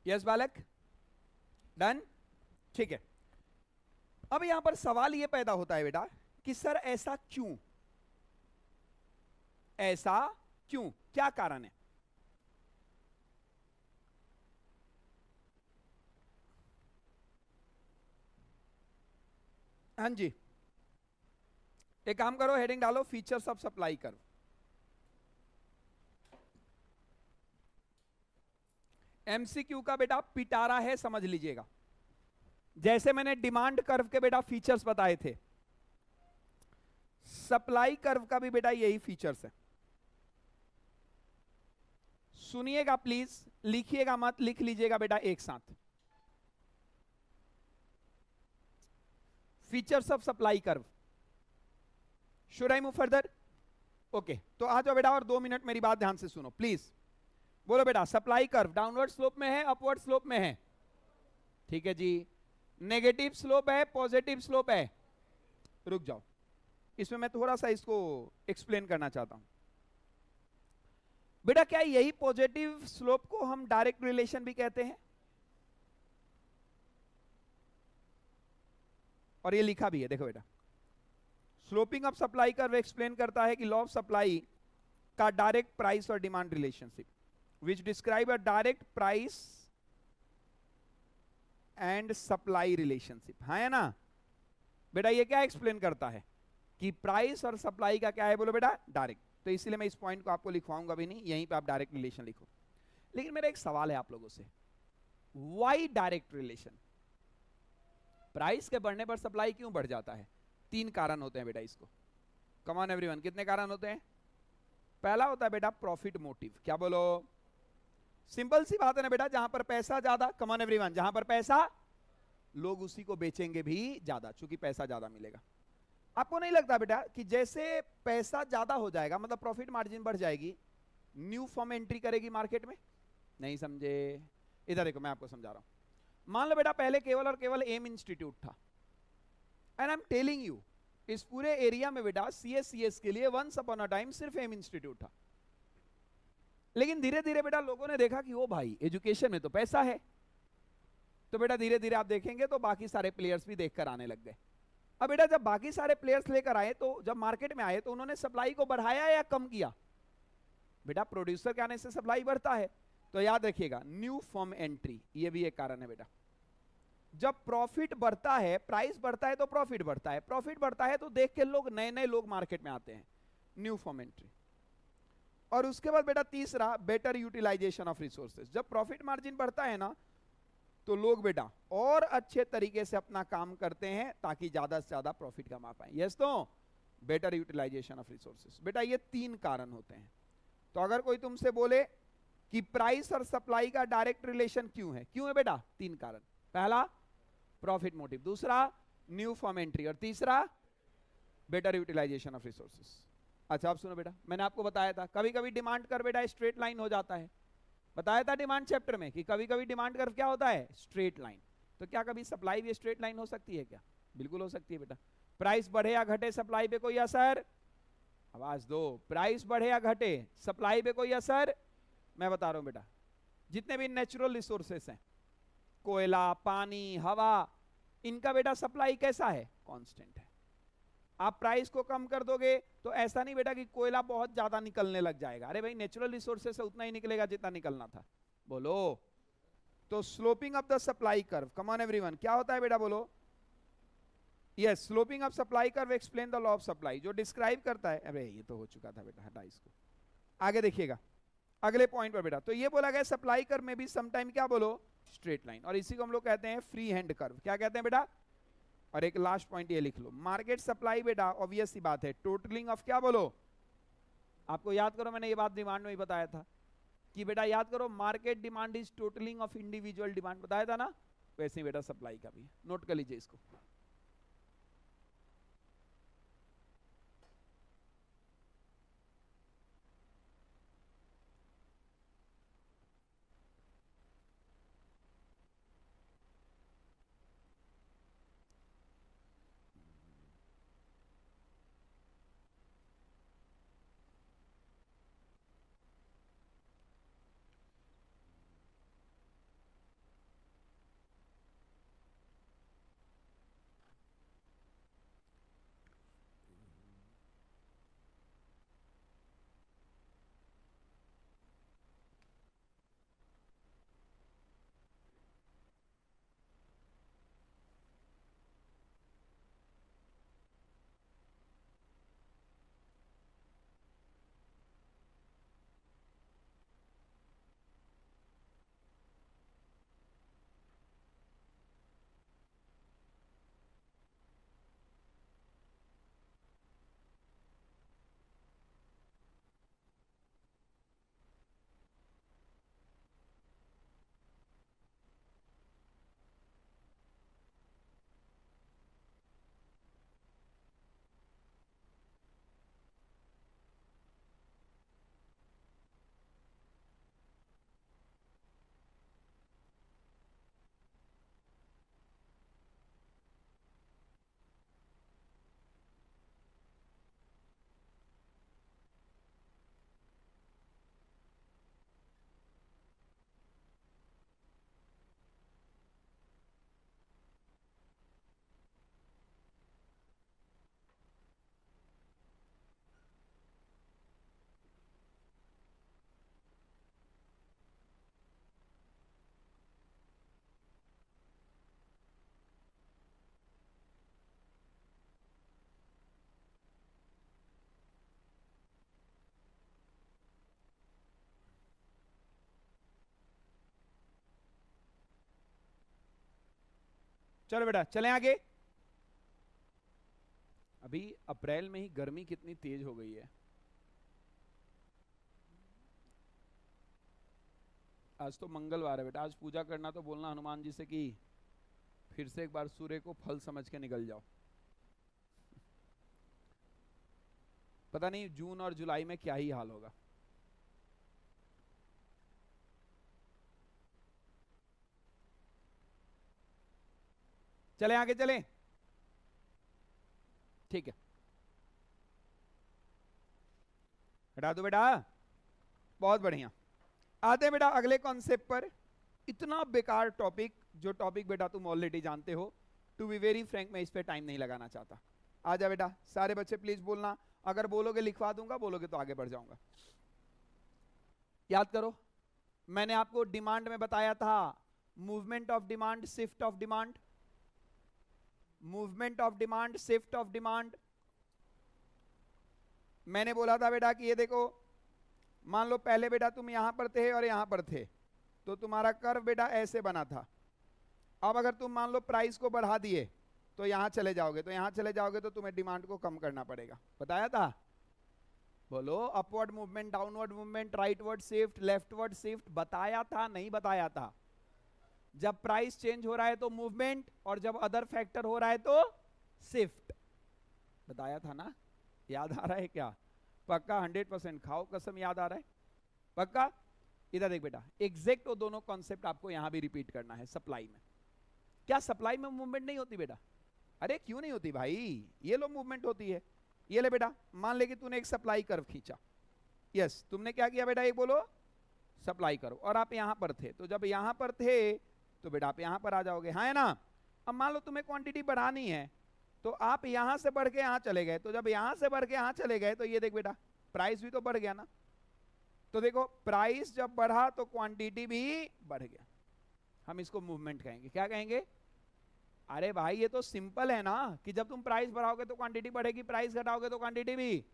Speaker 1: यस बालक? डन? ठीक है। अब यहां पर सवाल यह पैदा होता है बेटा कि सर ऐसा क्यों, ऐसा क्यों, क्या कारण है? हाँ जी, एक काम करो, हेडिंग डालो features of supply curve. MCQ का बेटा पिटारा है, समझ लीजिएगा। जैसे मैंने डिमांड कर्व के बेटा फीचर्स बताए थे, सप्लाई कर्व का भी बेटा यही फीचर्स है। सुनिएगा प्लीज, लिखिएगा मत, लिख लीजिएगा बेटा एक साथ। Features of supply curve. Should I move further? Okay, तो आ जाओ बेटा और 2 मिनट मेरी बात ध्यान से सुनो प्लीज। बोलो बेटा, सप्लाई कर्व डाउनवर्ड स्लोप में है, अपवर्ड स्लोप में है? ठीक है जी। नेगेटिव स्लोप है, पॉजिटिव स्लोप है? रुक जाओ, इसमें मैं थोड़ा सा इसको एक्सप्लेन करना चाहता हूं। बेटा क्या यही पॉजिटिव स्लोप को हम डायरेक्ट रिलेशन भी कहते हैं? और ये लिखा भी है, देखो बेटा, sloping of supply curve explain करता है कि लॉ ऑफ सप्लाई का डायरेक्ट प्राइस और demand relationship which describe a direct price and supply relationship. हाँ है ना बेटा? ये क्या एक्सप्लेन करता है कि प्राइस और सप्लाई का क्या है? बोलो बेटा, डायरेक्ट। तो इसलिए मैं इस पॉइंट को आपको लिखवाऊंगा भी नहीं, यहीं पे आप डायरेक्ट रिलेशन लिखो। लेकिन मेरा एक सवाल है आप लोगों से, वाई डायरेक्ट रिलेशन? प्राइस के बढ़ने पर सप्लाई क्यों बढ़ जाता है? 3 कारण होते हैं बेटा इसको। कम ऑन एवरीवन, कितने कारण होते हैं? पहला होता है बेटा प्रॉफिट मोटिव। क्या बोलो? सिंपल सी बात है ना बेटा, जहां पर पैसा ज्यादा, कम ऑन एवरीवन, जहां पर पैसा, लोग उसी को बेचेंगे भी ज्यादा, चूंकि पैसा ज्यादा मिलेगा। आपको नहीं लगता बेटा कि जैसे पैसा ज्यादा हो जाएगा, मतलब प्रॉफिट मार्जिन बढ़ जाएगी, न्यू फर्म एंट्री करेगी मार्केट में? नहीं समझे? इधर देखो, मैं आपको समझा रहा हूं। मान लो बेटा पहले केवल और केवल एम इंस्टीट्यूट था, and I am telling you, इस पूरे एरिया में बेटा सीएस के लिए वंस अपॉन अ टाइम सिर्फ एम इंस्टीट्यूट था। लेकिन धीरे धीरे बेटा लोगों ने देखा कि ओ भाई, एजुकेशन में तो पैसा है। तो बेटा धीरे धीरे आप देखेंगे तो बाकी सारे प्लेयर्स भी देखकर आने लग गए। अब बेटा जब बाकी सारे प्लेयर्स लेकर आए, तो जब मार्केट में आए तो उन्होंने सप्लाई को बढ़ाया या कम किया? बेटा प्रोड्यूसर के आने से सप्लाई बढ़ता है। तो याद रखिएगा, न्यू फर्म एंट्री, ये भी एक कारण है बेटा। जब प्रॉफिट बढ़ता है, प्राइस बढ़ता है तो प्रॉफिट बढ़ता है, प्रॉफिट बढ़ता है तो देख के लोग, नए नए लोग मार्केट में आते हैं, न्यू फर्म एंट्री। और उसके बाद बेटा तीसरा, बेटर यूटिलाइजेशन ऑफ रिसोर्सेज। जब प्रॉफिट मार्जिन बढ़ता है ना, तो लोग बेटा और अच्छे तरीके से अपना काम करते हैं ताकि ज्यादा से ज्यादा प्रॉफिट कमा पाए। यस, तो बेटर यूटिलाइजेशन ऑफ रिसोर्सेज। बेटा ये 3 कारण होते हैं। तो अगर कोई तुमसे बोले कि प्राइस और सप्लाई का डायरेक्ट रिलेशन क्यों है, क्यों है बेटा? 3 कारण। पहला प्रॉफिट मोटिव, दूसरा न्यू फर्म एंट्री, और तीसरा बेटर यूटिलाइजेशन ऑफ रिसोर्सेज। अच्छा अब सुनो बेटा, मैंने आपको बताया था कभी कभी डिमांड कर बेटा स्ट्रेट लाइन हो जाता है। बताया था डिमांड चैप्टर में कि कभी कभी डिमांड कर्व क्या होता है? Straight line. तो क्या कभी सप्लाई भी स्ट्रेट लाइन हो सकती है क्या? बिल्कुल हो सकती है बेटा। प्राइस बढ़े या घटे, सप्लाई पे कोई असर? आवाज दो। प्राइस बढ़े या घटे, सप्लाई पे कोई असर? मैं बता रहा हूं बेटा, जितने भी नेचुरल रिसोर्सेस हैं, कोयला, पानी, हवा, इनका बेटा सप्लाई कैसा है? कांस्टेंट है। आप प्राइस को कम कर दोगे तो ऐसा नहीं बेटा कि कोयला बहुत ज्यादा निकलने लग जाएगा। अरे भाई नेचुरल रिसोर्सेस से उतना ही निकलेगा जितना निकलना था। बोलो। तो sloping of the supply curve, come on everyone, क्या होता है बेटा? बोलो। Yes, sloping of supply curve explain the law of supply, जो डिस्क्राइब करता है। अरे ये तो हो चुका था बेटा, हटा इसको। आगे देखिएगा अगले पॉइंट पर बेटा। तो ये बोला गया सप्लाई कर्व में भी समटाइम क्या बोलो? Straight line. और इसी को हम लोग कहते हैं फ्री हैंड कर्व। क्या कहते हैं बेटा? और एक लास्ट पॉइंट ये लिख लो, मार्केट सप्लाई बेटा ऑब्वियस सी बात है, टोटलिंग ऑफ क्या बोलो? आपको याद करो, मैंने ये बात डिमांड में ही बताया था कि बेटा याद करो, market demand is totalling of individual demand, बताया था ना? वैसे ही बेटा सप्लाई का भी। नोट कर लीजिए इसको। चलो बेटा चलें आगे। अभी अप्रैल में ही गर्मी कितनी तेज हो गई है। आज तो मंगलवार है बेटा, आज पूजा करना तो बोलना हनुमान जी से कि फिर से एक बार सूर्य को फल समझ के निकल जाओ। पता नहीं जून और जुलाई में क्या ही हाल होगा। चले आगे चलें, ठीक है हटा दो बेटा, बहुत बढ़िया। आते हैं बेटा अगले कॉन्सेप्ट पर। इतना बेकार टॉपिक, जो टॉपिक बेटा तुम ऑलरेडी जानते हो। टू बी वेरी फ्रैंक मैं इस पे टाइम नहीं लगाना चाहता। आ जा बेटा, सारे बच्चे प्लीज बोलना, अगर बोलोगे लिखवा दूंगा, बोलोगे तो आगे बढ़ जाऊंगा। याद करो, मैंने आपको डिमांड में बताया था movement of demand, shift of demand, movement of demand, shift of demand. मैंने बोला था बेटा कि ये देखो, मान लो पहले बेटा तुम यहां पर थे और यहां पर थे, तो तुम्हारा कर्व बेटा ऐसे बना था। अब अगर तुम मान लो प्राइस को बढ़ा दिए तो यहां चले जाओगे, तो यहां चले जाओगे तो तुम्हें डिमांड को कम करना पड़ेगा। बताया था? बोलो, upward movement, downward movement, rightward shift, leftward shift, बताया था नहीं बताया था? जब प्राइस चेंज हो रहा है तो मूवमेंट, और जब अदर फैक्टर हो रहा है तो शिफ्ट। बताया था ना? याद आ रहा है क्या? पक्का 100% खाओ कसम, याद आ रहा है पक्का? इधर देख बेटा, एग्जैक्ट वो दोनों कॉन्सेप्ट आपको यहां भी रिपीट करना है। सप्लाई में क्या सप्लाई में मूवमेंट नहीं होती बेटा? अरे क्यों नहीं होती भाई, ये लो मूवमेंट होती है। ये ले बेटा, मान ले कि तूने एक सप्लाई कर्व खींचा। यस, तुमने क्या किया बेटा, एक बोलो सप्लाई कर्व, और आप यहां पर थे, तो जब यहां पर थे तो बेटा आप यहां पर आ जाओगे, हाँ है ना? अब मान लो तुम्हें क्वांटिटी बढ़ानी है, तो आप यहां से बढ़ के यहां चले गए, तो जब यहां से बढ़ के यहां चले गए तो ये देख बेटा, प्राइस भी तो बढ़ गया ना। तो देखो, प्राइस जब बढ़ा तो क्वांटिटी भी बढ़ गया। हम इसको मूवमेंट कहेंगे। क्या कहेंगे? अरे भाई ये तो सिंपल है ना, कि जब तुम प्राइस बढ़ाओगे तो क्वांटिटी बढ़ेगी, प्राइस घटाओगे तो क्वांटिटी भी।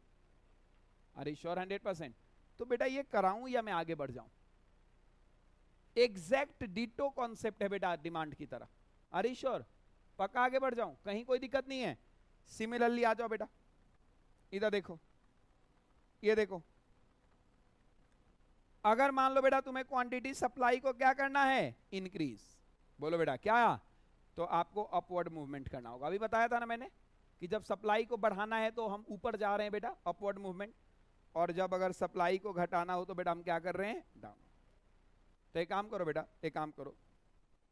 Speaker 1: अरे श्योर 100%? तो बेटा ये कराऊं या मैं आगे बढ़ जाऊं? एग्जैक्ट डिटो कॉन्सेप्ट है बेटा डिमांड की तरह। अरे श्योर? पक्का आगे बढ़ जाऊं, कहीं कोई दिक्कत नहीं है? सिमिलरली आ जाओ बेटा, इधर देखो, ये देखो, अगर मान लो बेटा तुम्हें क्वांटिटी सप्लाई को क्या करना है, इंक्रीज। बोलो बेटा क्या? तो आपको अपवर्ड मूवमेंट करना होगा। अभी बताया था ना मैंने कि जब सप्लाई को बढ़ाना है तो हम ऊपर जा रहे हैं बेटा, अपवर्ड मूवमेंट, और जब अगर सप्लाई को घटाना हो तो बेटा हम क्या कर रहे हैं, डाउन। तो एक काम करो बेटा, एक काम करो,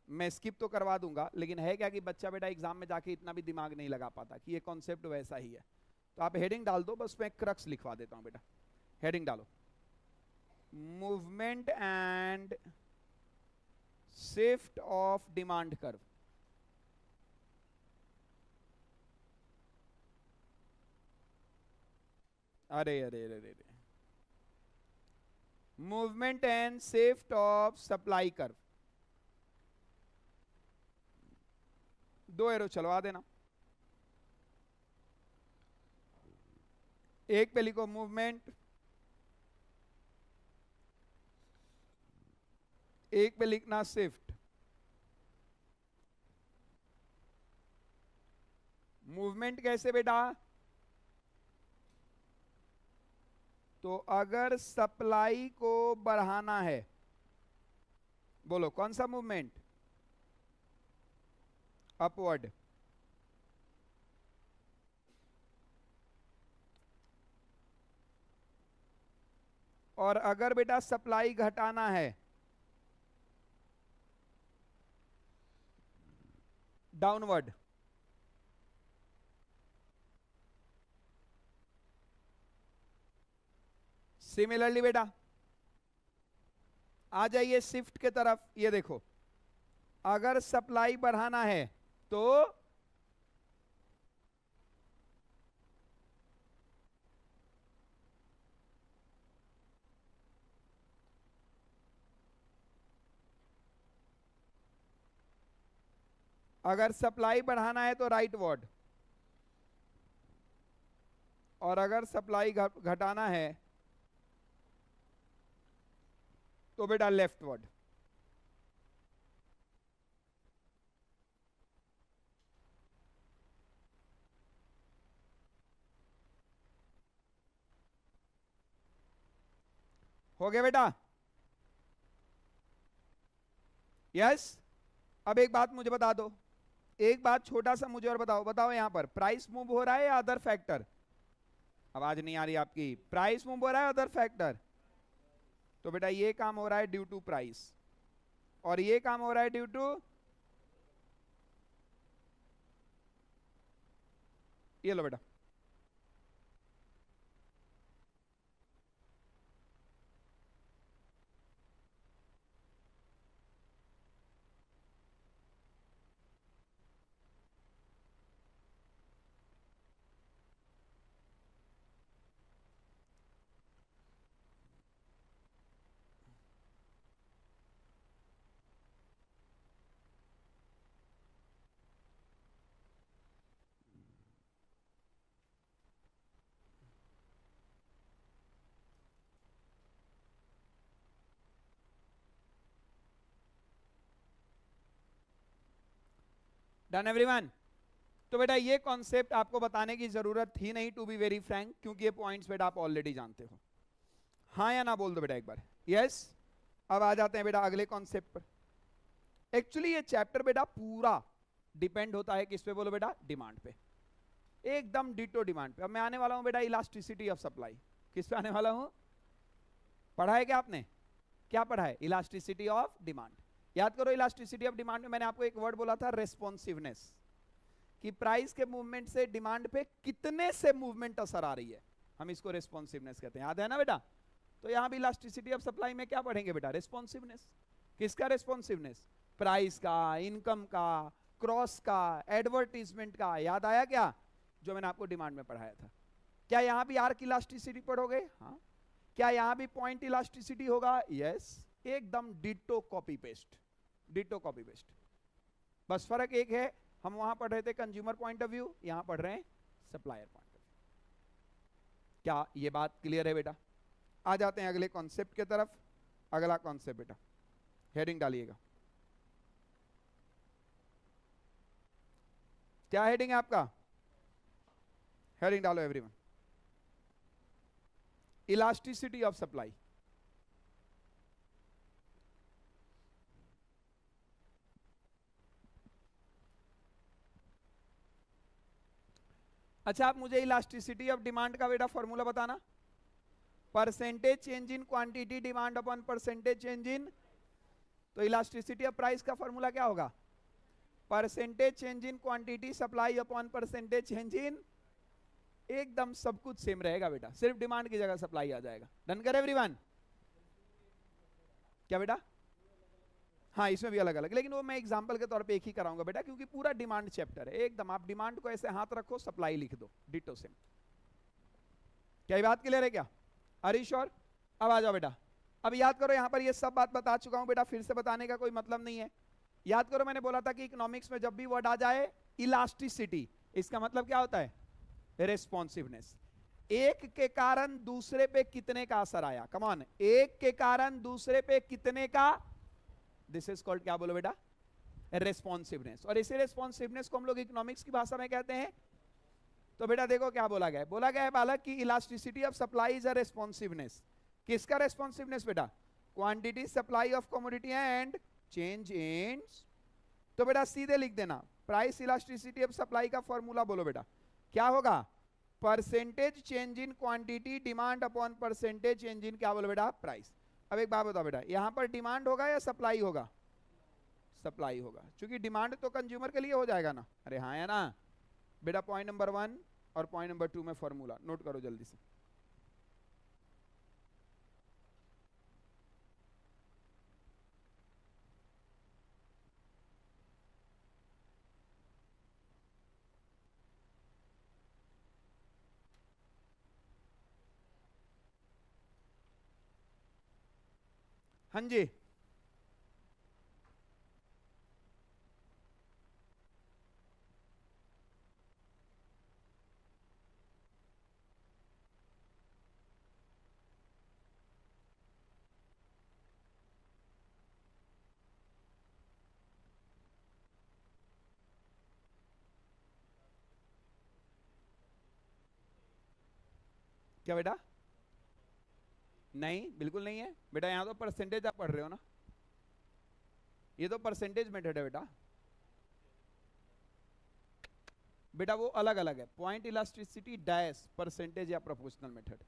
Speaker 1: मैं स्किप तो करवा दूंगा, लेकिन है क्या कि बच्चा बेटा एग्जाम में जाके इतना भी दिमाग नहीं लगा पाता कि ये कॉन्सेप्ट वैसा ही है। तो आप हेडिंग डाल दो, बस मैं क्रक्स लिखवा देता हूं बेटा। हेडिंग डालो, movement and shift of demand curve. अरे अरे अरे अरे, movement and shift of supply curve. दो एरो चलवा देना, एक पे लिखो मूवमेंट, एक पे लिखना शिफ्ट। मूवमेंट कैसे बेटा? तो अगर सप्लाई को बढ़ाना है, बोलो कौन सा मूवमेंट? अपवर्ड। और अगर बेटा सप्लाई घटाना है, डाउनवर्ड। सिमिलरली बेटा आ जाइए शिफ्ट के तरफ, ये देखो, अगर सप्लाई बढ़ाना है तो अगर सप्लाई बढ़ाना है तो राइट वर्ड, और अगर सप्लाई घटाना है तो बेटा लेफ्ट वर्ड। हो गया बेटा? यस। अब एक बात मुझे बता दो, एक बात छोटा सा मुझे और बताओ, बताओ यहां पर प्राइस मूव हो रहा है या अदर फैक्टर? आवाज नहीं आ रही आपकी। प्राइस मूव हो रहा है अदर फैक्टर? तो बेटा ये काम हो रहा है ड्यू टू प्राइस, और ये काम हो रहा है ड्यू टू, ये लो बेटा। Done everyone? तो बेटा ये कॉन्सेप्ट आपको बताने की जरूरत थी नहीं, टू बी वेरी फ्रैंक, क्योंकि ये पॉइंट्स बेटा आप ऑलरेडी जानते हो। हाँ या ना बोल दो बेटा एक बार, यस। अब आ जाते हैं बेटा अगले कॉन्सेप्ट पर। एक्चुअली ये चैप्टर बेटा पूरा डिपेंड होता है किस पे बोलो बेटा? डिमांड पे, एकदम डिटो डिमांड पे। अब मैं आने वाला हूं बेटा इलास्टिसिटी ऑफ सप्लाई। किस पे आने वाला हूं? पढ़ा है क्या आपने? क्या पढ़ा है? Elasticity of demand. याद करो, इलास्टिसिटी ऑफ डिमांड में मैंने आपको एक वर्ड बोला था, रेस्पॉन्सिवनेस, कि प्राइस के मूवमेंट से डिमांड पे कितने से मूवमेंट असर आ रही है, हम इसको रेस्पॉन्सिवनेस कहते हैं। याद है ना बेटा? तो यहां भी इलास्टिसिटी ऑफ सप्लाई में क्या पढ़ेंगे बेटा? रेस्पॉन्सिवनेस। किसका रेस्पॉन्सिवनेस? प्राइस का, इनकम का, क्रॉस का, एडवर्टीजमेंट का। याद आया क्या जो मैंने आपको डिमांड में पढ़ाया था? क्या यहां भी आर्क इलास्टिसिटी पढ़ोगे? हाँ। क्या यहां भी पॉइंट इलास्टिसिटी होगा? यस। एकदम ditto copy paste, ditto copy paste. बस फर्क एक है, हम वहां पढ़ रहे थे कंज्यूमर पॉइंट ऑफ व्यू, यहां पढ़ रहे हैं सप्लायर पॉइंट ऑफ व्यू। क्या ये बात क्लियर है बेटा? आ जाते हैं अगले कॉन्सेप्ट की तरफ। अगला कॉन्सेप्ट बेटा, हेडिंग डालिएगा। क्या हेडिंग है आपका? हेडिंग डालो एवरीवन, इलास्टिसिटी ऑफ सप्लाई। अच्छा, आप मुझे इलास्टिसिटी ऑफ डिमांड का बेटा फॉर्मूला बताना। Percentage change in quantity demand upon percentage change in, तो इलास्टिसिटी ऑफ प्राइस का फॉर्मूला क्या होगा? Percentage change in quantity supply upon percentage change in, एकदम सब कुछ सेम रहेगा बेटा, सिर्फ डिमांड की जगह सप्लाई आ जाएगा। डन कर एवरीवन? क्या बेटा? हाँ, इसमें भी अलग अलग, लेकिन वो मैं एग्जांपल के तौर पे एक ही कराऊंगा बेटा, क्योंकि पूरा डिमांड चैप्टर है। एकदम आप डिमांड को ऐसे हाथ रखो, सप्लाई लिख दो, डिटो सेम। क्या ये बात क्लियर है क्या? अरे श्योर? अब आ जाओ बेटा। अब याद करो, यहां पर ये सब बात बता चुका हूं बेटा, फिर से बताने का कोई मतलब नहीं है। याद करो, मैंने बोला था कि इकोनॉमिक्स में जब भी वर्ड आ जाए इलास्टिसिटी, इसका मतलब क्या होता है? रेस्पॉन्सिवनेस। एक के कारण दूसरे पे कितने का असर आया, कम ऑन, एक के कारण दूसरे पे कितने का, दिस इज कॉल्ड क्या बोलो बेटा? रेस्पॉन्सिवनेस। और इसी रेस्पॉन्सिवनेस को हम लोग इकोनॉमिक्स की भाषा में कहते हैं। तो बेटा देखो क्या बोला गया है, बोला गया है बालक की elasticity of supply is a responsiveness. किसका रेस्पॉन्सिवनेस बेटा? Quantity supply of commodity and change in, तो बेटा सीधे लिख देना, प्राइस इलास्टिसिटी ऑफ सप्लाई का फॉर्मूला बोलो बेटा, क्या होगा? Percentage change in quantity demand upon percentage change in, क्या बोलो बेटा? प्राइस। अब एक बात बताओ बेटा, यहां पर डिमांड होगा या सप्लाई होगा? सप्लाई होगा, क्योंकि डिमांड तो कंज्यूमर के लिए हो जाएगा ना। अरे हाँ है ना बेटा? पॉइंट नंबर 1 और पॉइंट नंबर 2 में फॉर्मूला नोट करो जल्दी से। हाँ जी, क्या बेटा? नहीं, बिल्कुल नहीं है बेटा, यहाँ तो परसेंटेज आप पढ़ रहे हो ना, ये तो परसेंटेज मेथड है बेटा। बेटा वो अलग अलग है, पॉइंट इलास्टिसिटी डैश परसेंटेज या प्रोपोर्शनल मेथड।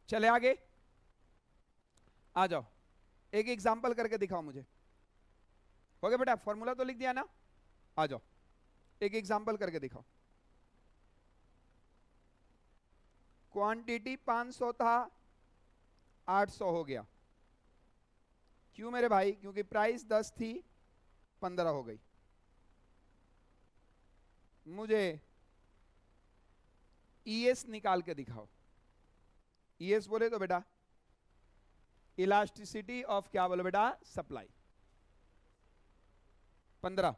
Speaker 1: चले आगे, आ जाओ, एक एग्जांपल करके दिखाओ मुझे। हो गया बेटा, फॉर्मूला तो लिख दिया ना, आ जाओ एक एग्जांपल करके दिखाओ। क्वांटिटी 500 था, 800 हो गया। क्यों मेरे भाई? क्योंकि प्राइस 10 थी, 15 हो गई। मुझे ईएस निकाल के दिखाओ। ईएस बोले तो बेटा इलास्टिसिटी ऑफ क्या बोलो बेटा? सप्लाई। 15।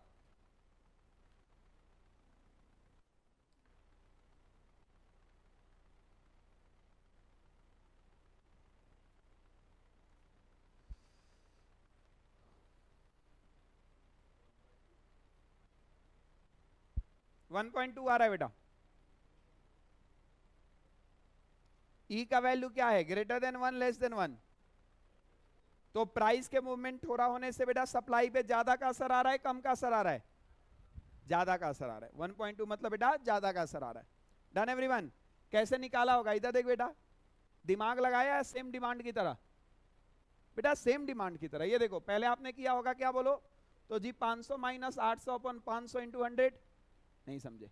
Speaker 1: वन 1.2 आ रहा है बेटा। ई का वैल्यू क्या है? Greater than 1 less than 1। तो प्राइस के मूवमेंट थोड़ा होने से बेटा सप्लाई पे ज्यादा का असर आ रहा है, कम का असर आ रहा है? ज्यादा का असर आ रहा है। 1.2 मतलब बेटा ज्यादा का असर आ रहा है। Done everyone? कैसे निकाला होगा? इधर देख बेटा, दिमाग लगाया सेम डिमांड की तरह? बेटा सेम डिमांड की तरह। ये देखो पहले आपने किया होगा क्या बोलो तो जी 500 माइनस 800 अपन 500 इंटू 100, नहीं समझे।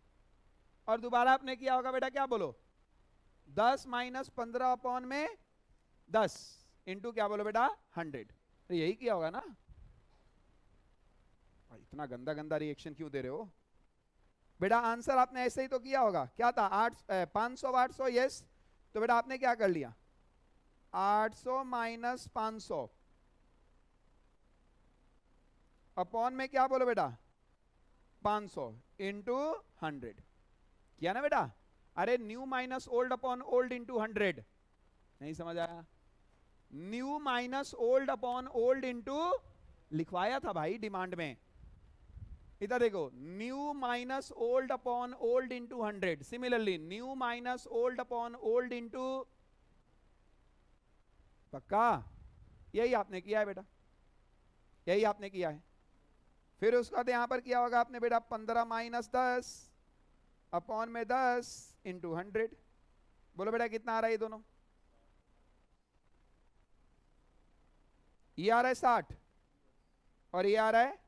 Speaker 1: और दोबारा आपने किया होगा बेटा क्या बोलो 10 माइनस 15 अपॉन में 10 इंटू क्या बोलो बेटा 100। तो यही किया होगा ना? इतना गंदा गंदा रिएक्शन क्यों दे रहे हो बेटा? आंसर आपने ऐसे ही तो किया होगा। क्या था? 500 800, यस। तो बेटा आपने क्या कर लिया 800 माइनस 500 अपॉन में क्या बोलो बेटा 500 इंटू 100 किया ना बेटा? अरे new minus old upon old into 100, नहीं समझ आया? New minus old upon old into लिखवाया था भाई डिमांड में। इधर देखो new minus old upon old into 100, similarly new minus old upon old into, पक्का यही आपने किया है बेटा, यही आपने किया है। फिर उसके बाद यहां पर किया होगा आपने बेटा 15 माइनस 10 अपॉन में 10 इंटू 100। बोलो बेटा कितना आ रहा है ये दोनों? ये आ रहा है 60 और ये आ रहा है,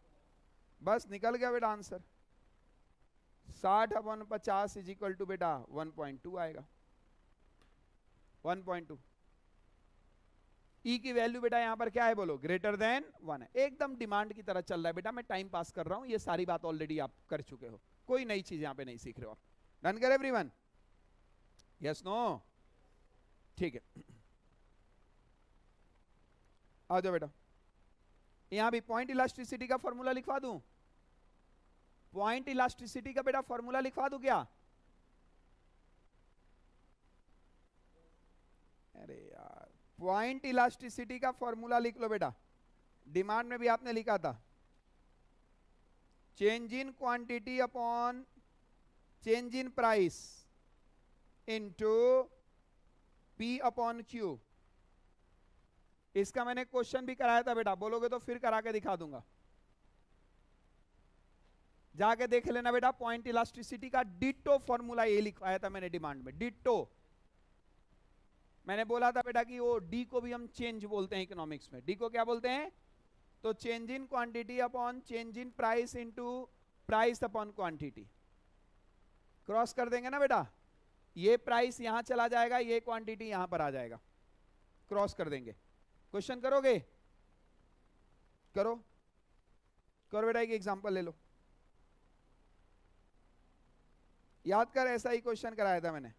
Speaker 1: बस निकल गया बेटा answer. 60 upon 50 is equal to बेटा 1.2 आएगा। 1.2 ई की वैल्यू बेटा यहां पर क्या है बोलो? ग्रेटर देन 1 है। एकदम डिमांड की तरह चल रहा है बेटा, मैं टाइम पास कर रहा हूं, ये सारी बात ऑलरेडी आप कर चुके हो, कोई नई चीज यहां पे नहीं सीख रहे हो आप। डन कर एवरीवन? Yes no? ठीक है, आ जाओ बेटा। यहां भी पॉइंट इलास्टिसिटी का फॉर्मूला लिखवा दूं? पॉइंट इलास्टिसिटी का बेटा फॉर्मूला लिखवा दूं क्या? अरे यार, पॉइंट इलास्टिसिटी का फॉर्मूला लिख लो बेटा, डिमांड में भी आपने लिखा था, change in quantity upon change in price into P upon Q. इसका मैंने क्वेश्चन भी कराया था बेटा, बोलोगे तो फिर करा के दिखा दूंगा, जाके देख लेना बेटा। पॉइंट इलास्टिसिटी का डिट्टो फॉर्मूला ये लिखवाया था मैंने डिमांड में, डिट्टो। मैंने बोला था बेटा कि वो डी को भी हम चेंज बोलते हैं इकोनॉमिक्स में। डी को क्या बोलते हैं? तो change in quantity upon change in price into price upon quantity. Cross कर देंगे ना बेटा, ये प्राइस यहां चला जाएगा, ये क्वांटिटी यहां पर आ जाएगा, क्रॉस कर देंगे। क्वेश्चन करोगे? करो करो बेटा, एक एग्जांपल ले लो, याद कर, ऐसा ही क्वेश्चन कराया था मैंने।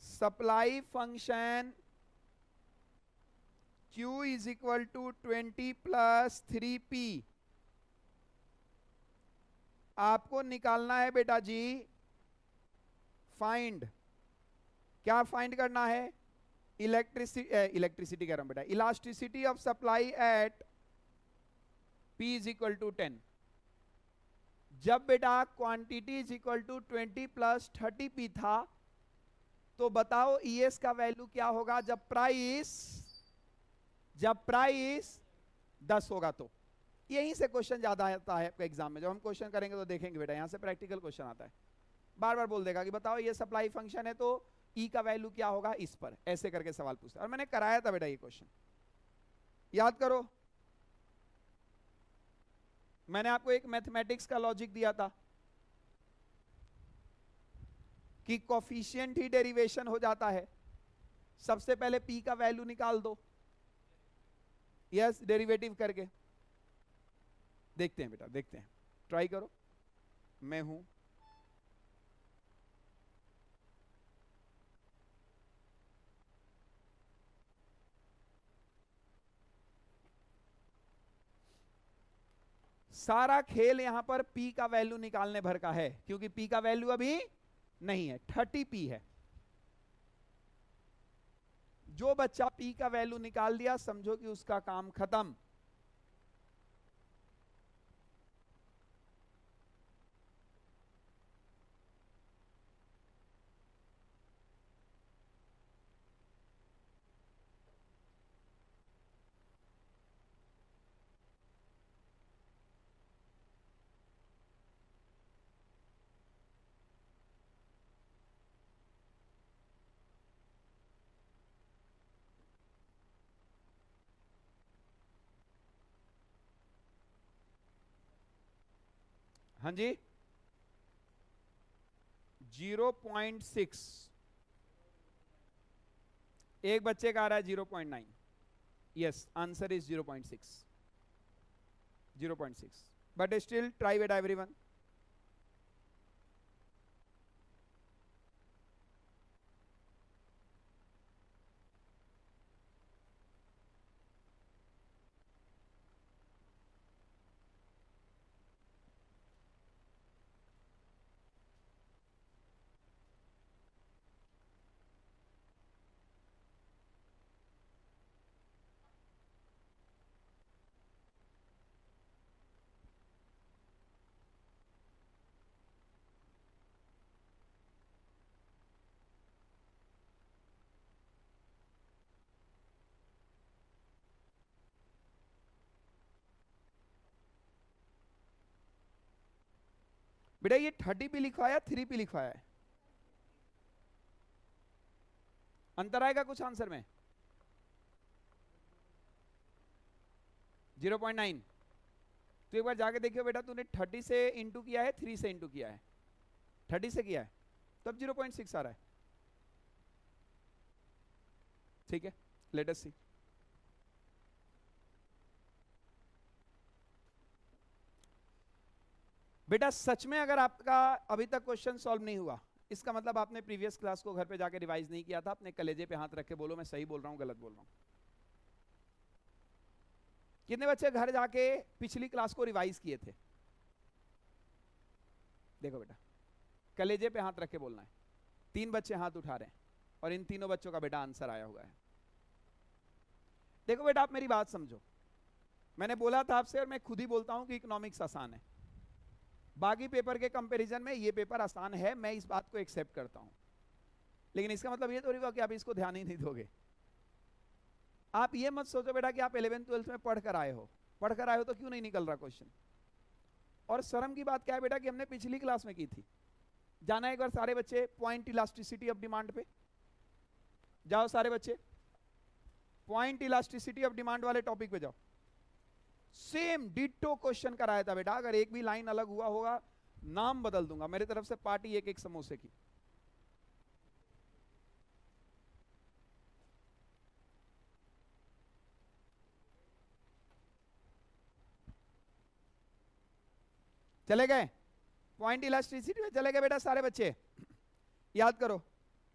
Speaker 1: Supply function Q is equal to 20 plus 3P। आपको निकालना है बेटा जी फाइंड, क्या फाइंड करना है? इलेक्ट्रिसिटी कह रहा हूं बेटा, elasticity of supply at P is equal to 10। जब बेटा quantity is equal to 20 plus 30P था, तो बताओ ES का वैल्यू क्या होगा जब प्राइस 10 होगा। तो यहीं से क्वेश्चन ज्यादा आता है आपके एग्जाम में। जब हम क्वेश्चन करेंगे तो देखेंगे बेटा, यहां से प्रैक्टिकल क्वेश्चन आता है। बार बार बोल देगा कि बताओ ये सप्लाई फंक्शन है तो E का वैल्यू क्या होगा इस पर, ऐसे करके सवाल पूछता है। और मैंने कराया था बेटा ये क्वेश्चन, याद करो। मैंने आपको एक मैथमेटिक्स का लॉजिक दिया था कि कोफिशिएंट ही डेरिवेशन हो जाता है। सबसे पहले P का वैल्यू निकाल दो, यस, डेरिवेटिव करके। देखते हैं बेटा, देखते हैं, ट्राई करो। मैं हूं सारा खेल यहां पर P का वैल्यू निकालने भर का है, क्योंकि P का वैल्यू अभी नहीं है, 30P है। जो बच्चा P का वैल्यू निकाल दिया समझो कि उसका काम खत्म। हाँ जी, 0.6। एक बच्चे का आ रहा है 0.9। Yes, answer is 0.6। 0.6, but still try बेटा एवरीवन। बेटा ये 30P लिखवाया 3P लिखवाया है, अंतर आएगा कुछ आंसर में? 0.9। तो एक बार जाके देखियो बेटा, तूने 30 से इंटू किया है, 3 से इंटू किया है? 30 से किया है, तब 0.6 आ रहा है। ठीक है, लेट अस सी। बेटा सच में अगर आपका अभी तक क्वेश्चन सॉल्व नहीं हुआ, इसका मतलब आपने प्रीवियस क्लास को घर पे जाके रिवाइज नहीं किया था। अपने कलेजे पे हाथ रख के बोलो मैं सही बोल रहा हूं गलत बोल रहा हूं। कितने बच्चे घर जाके पिछली क्लास को रिवाइज किए थे? देखो बेटा, कलेजे पे हाथ रख के बोलना है। 3 बच्चे हाथ उठा रहे हैं और इन तीनों बच्चों का बेटा आंसर आया हुआ है। देखो बेटा, आप मेरी बात समझो। मैंने बोला था आपसे, और मैं खुद ही बोलता हूं कि इकोनॉमिक्स आसान है। बाकी पेपर के कंपैरिजन में ये पेपर आसान है, मैं इस बात को एक्सेप्ट करता हूं। लेकिन इसका मतलब ये थोड़ी हुआ कि आप इसको ध्यान ही नहीं दोगे। आप ये मत सोचो बेटा कि आप 11th 12th में पढ़कर आए हो तो क्यों नहीं निकल रहा क्वेश्चन। और शर्म की बात क्या है बेटा कि हमने पिछली क्लास में की थी। जाना एक बार सारे बच्चे पॉइंट इलास्टिसिटी ऑफ डिमांड पे जाओ। सारे बच्चे पॉइंट इलास्टिसिटी ऑफ डिमांड वाले टॉपिक पे जाओ। सेम डिट्टो क्वेश्चन कराया था बेटा। अगर एक भी लाइन अलग हुआ होगा नाम बदल दूंगा। मेरी तरफ से पार्टी एक समोसे की। चले गए? पॉइंट इलास्टिसिटी में चले गए बेटा सारे बच्चे? याद करो,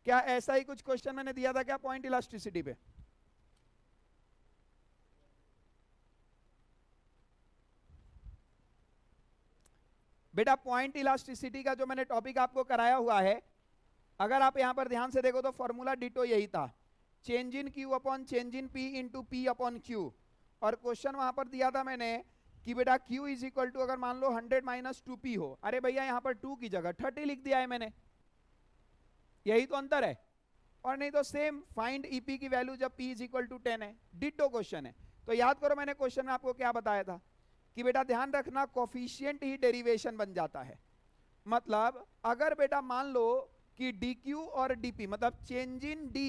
Speaker 1: क्या ऐसा ही कुछ क्वेश्चन मैंने दिया था क्या पॉइंट इलास्टिसिटी पे? बेटा पॉइंट इलास्टिसिटी का जो मैंने टॉपिक आपको कराया हुआ है, अगर आप यहां पर ध्यान से देखो तो फॉर्मूला डिटो यही था, change in Q upon change in P into P upon Q. और क्वेश्चन वहां पर दिया था मैंने कि बेटा Q इज इक्वल टू, अगर मान लो 100 माइनस 2P हो, अरे भैया यहां पर 2 की जगह 30 लिख दिया है मैंने, यही तो अंतर है। और नहीं तो सेम फाइंड EP की वैल्यू जब P इज इक्वल टू 10 है, डिटो क्वेश्चन है। तो याद करो मैंने क्वेश्चन में आपको क्या बताया था कि बेटा ध्यान रखना कोफिशिएंट ही डेरिवेशन बन जाता है। मतलब अगर बेटा मान लो कि DQ और DP मतलब चेंज इन D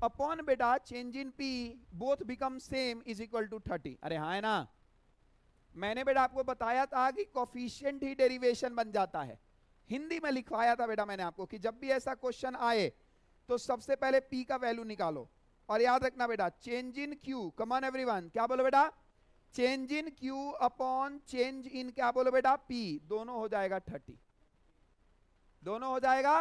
Speaker 1: अपॉन बेटा change in P both become same is equal to 30। अरे हाँ है ना, मैंने बेटा आपको बताया था कि कोफिशिएंट ही डेरिवेशन बन जाता है। हिंदी में लिखवाया था बेटा मैंने आपको कि जब भी ऐसा क्वेश्चन आए तो सबसे पहले P का वैल्यू निकालो। और याद रखना बेटा change in Q, come on everyone, क्या बोलो बेटा, चेंज इन Q अपॉन चेंज इन क्या बोलो बेटा P, दोनों हो जाएगा 30, दोनों हो जाएगा।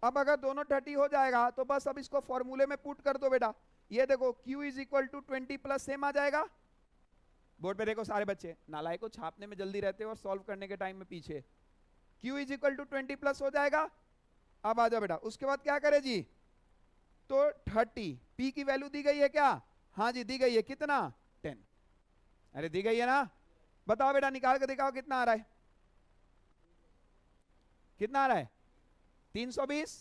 Speaker 1: अब अगर दोनों 30 हो जाएगा तो बस अब इसको फॉर्मूले में पुट कर दो बेटा। ये देखो Q is equal to 20 plus same आ जाएगा। बोर्ड पे देखो सारे बच्चे नालायक को छापने में जल्दी रहते हो और सॉल्व करने के टाइम में पीछे। Q is equal to 20 plus हो जाएगा। अब आ जाओ बेटा, उसके बाद क्या करे जी, तो 30 P की वैल्यू दी गई है क्या, हाँ जी दी गई है, कितना 10, अरे दी गई है ना। बताओ बेटा निकाल के दिखाओ कितना आ रहा है, कितना आ रहा है 320,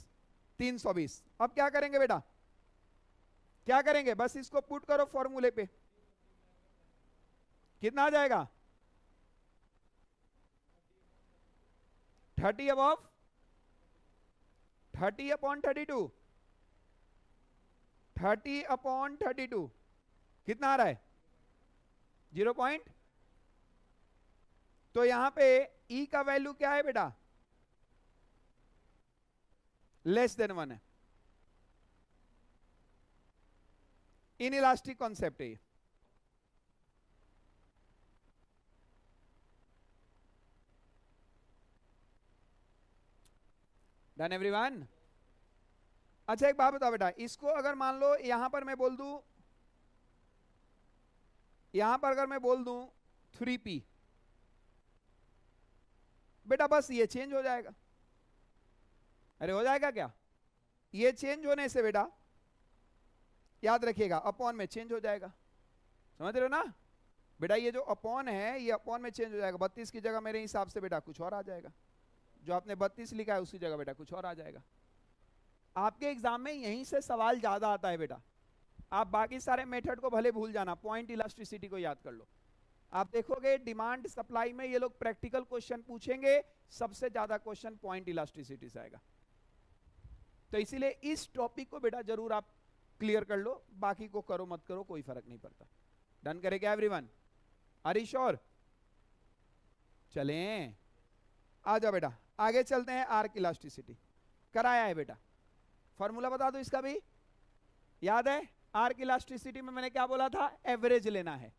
Speaker 1: 320। अब क्या करेंगे बेटा, क्या करेंगे, बस इसको पुट करो फॉर्मूले पे, कितना आ जाएगा 30 अबव 30 अपॉन 32, 30 अपॉन 32 कितना आ रहा है 0 पॉइंट। तो यहां पे E का वैल्यू क्या है बेटा, लेस देन 1 है। इनइलास्टिक कॉन्सेप्ट है ये। Done everyone. अच्छा एक बात बताओ बेटा, इसको अगर मान लो यहां पर मैं बोल दूं, यहां पर अगर मैं बोल दूं 3P, बेटा बस ये चेंज हो जाएगा। अरे हो जाएगा क्या, ये चेंज होने से बेटा याद रखिएगा अपॉन में चेंज हो जाएगा, समझ रहे हो ना बेटा। ये जो अपॉन है ये अपॉन में चेंज हो जाएगा, 32 की जगह मेरे हिसाब से बेटा कुछ और आ जाएगा, जो आपने 32 लिखा है उसी जगह बेटा कुछ और आ जाएगा। आपके एग्जाम में यहीं से सवाल ज्यादा आता है बेटा, आप बाकी सारे मेथड को भले भूल जाना, पॉइंट इलास्टिसिटी को याद कर लो। आप देखोगे डिमांड सप्लाई में ये लोग प्रैक्टिकल क्वेश्चन पूछेंगे, सबसे ज्यादा क्वेश्चन पॉइंट इलास्टिसिटी से आएगा। तो इसीलिए इस टॉपिक को बेटा जरूर आप क्लियर कर लो, बाकी को करो मत करो कोई फर्क नहीं पड़ता। डन करेगा एवरीवन, आर यू श्योर। चलें आ जाओ बेटा आगे चलते हैं। आर्क इलास्टिसिटी कराया है बेटा, फॉर्मूला बता दो इसका भी याद है। आर्क इलास्टिसिटी में मैंने क्या बोला था, एवरेज लेना है,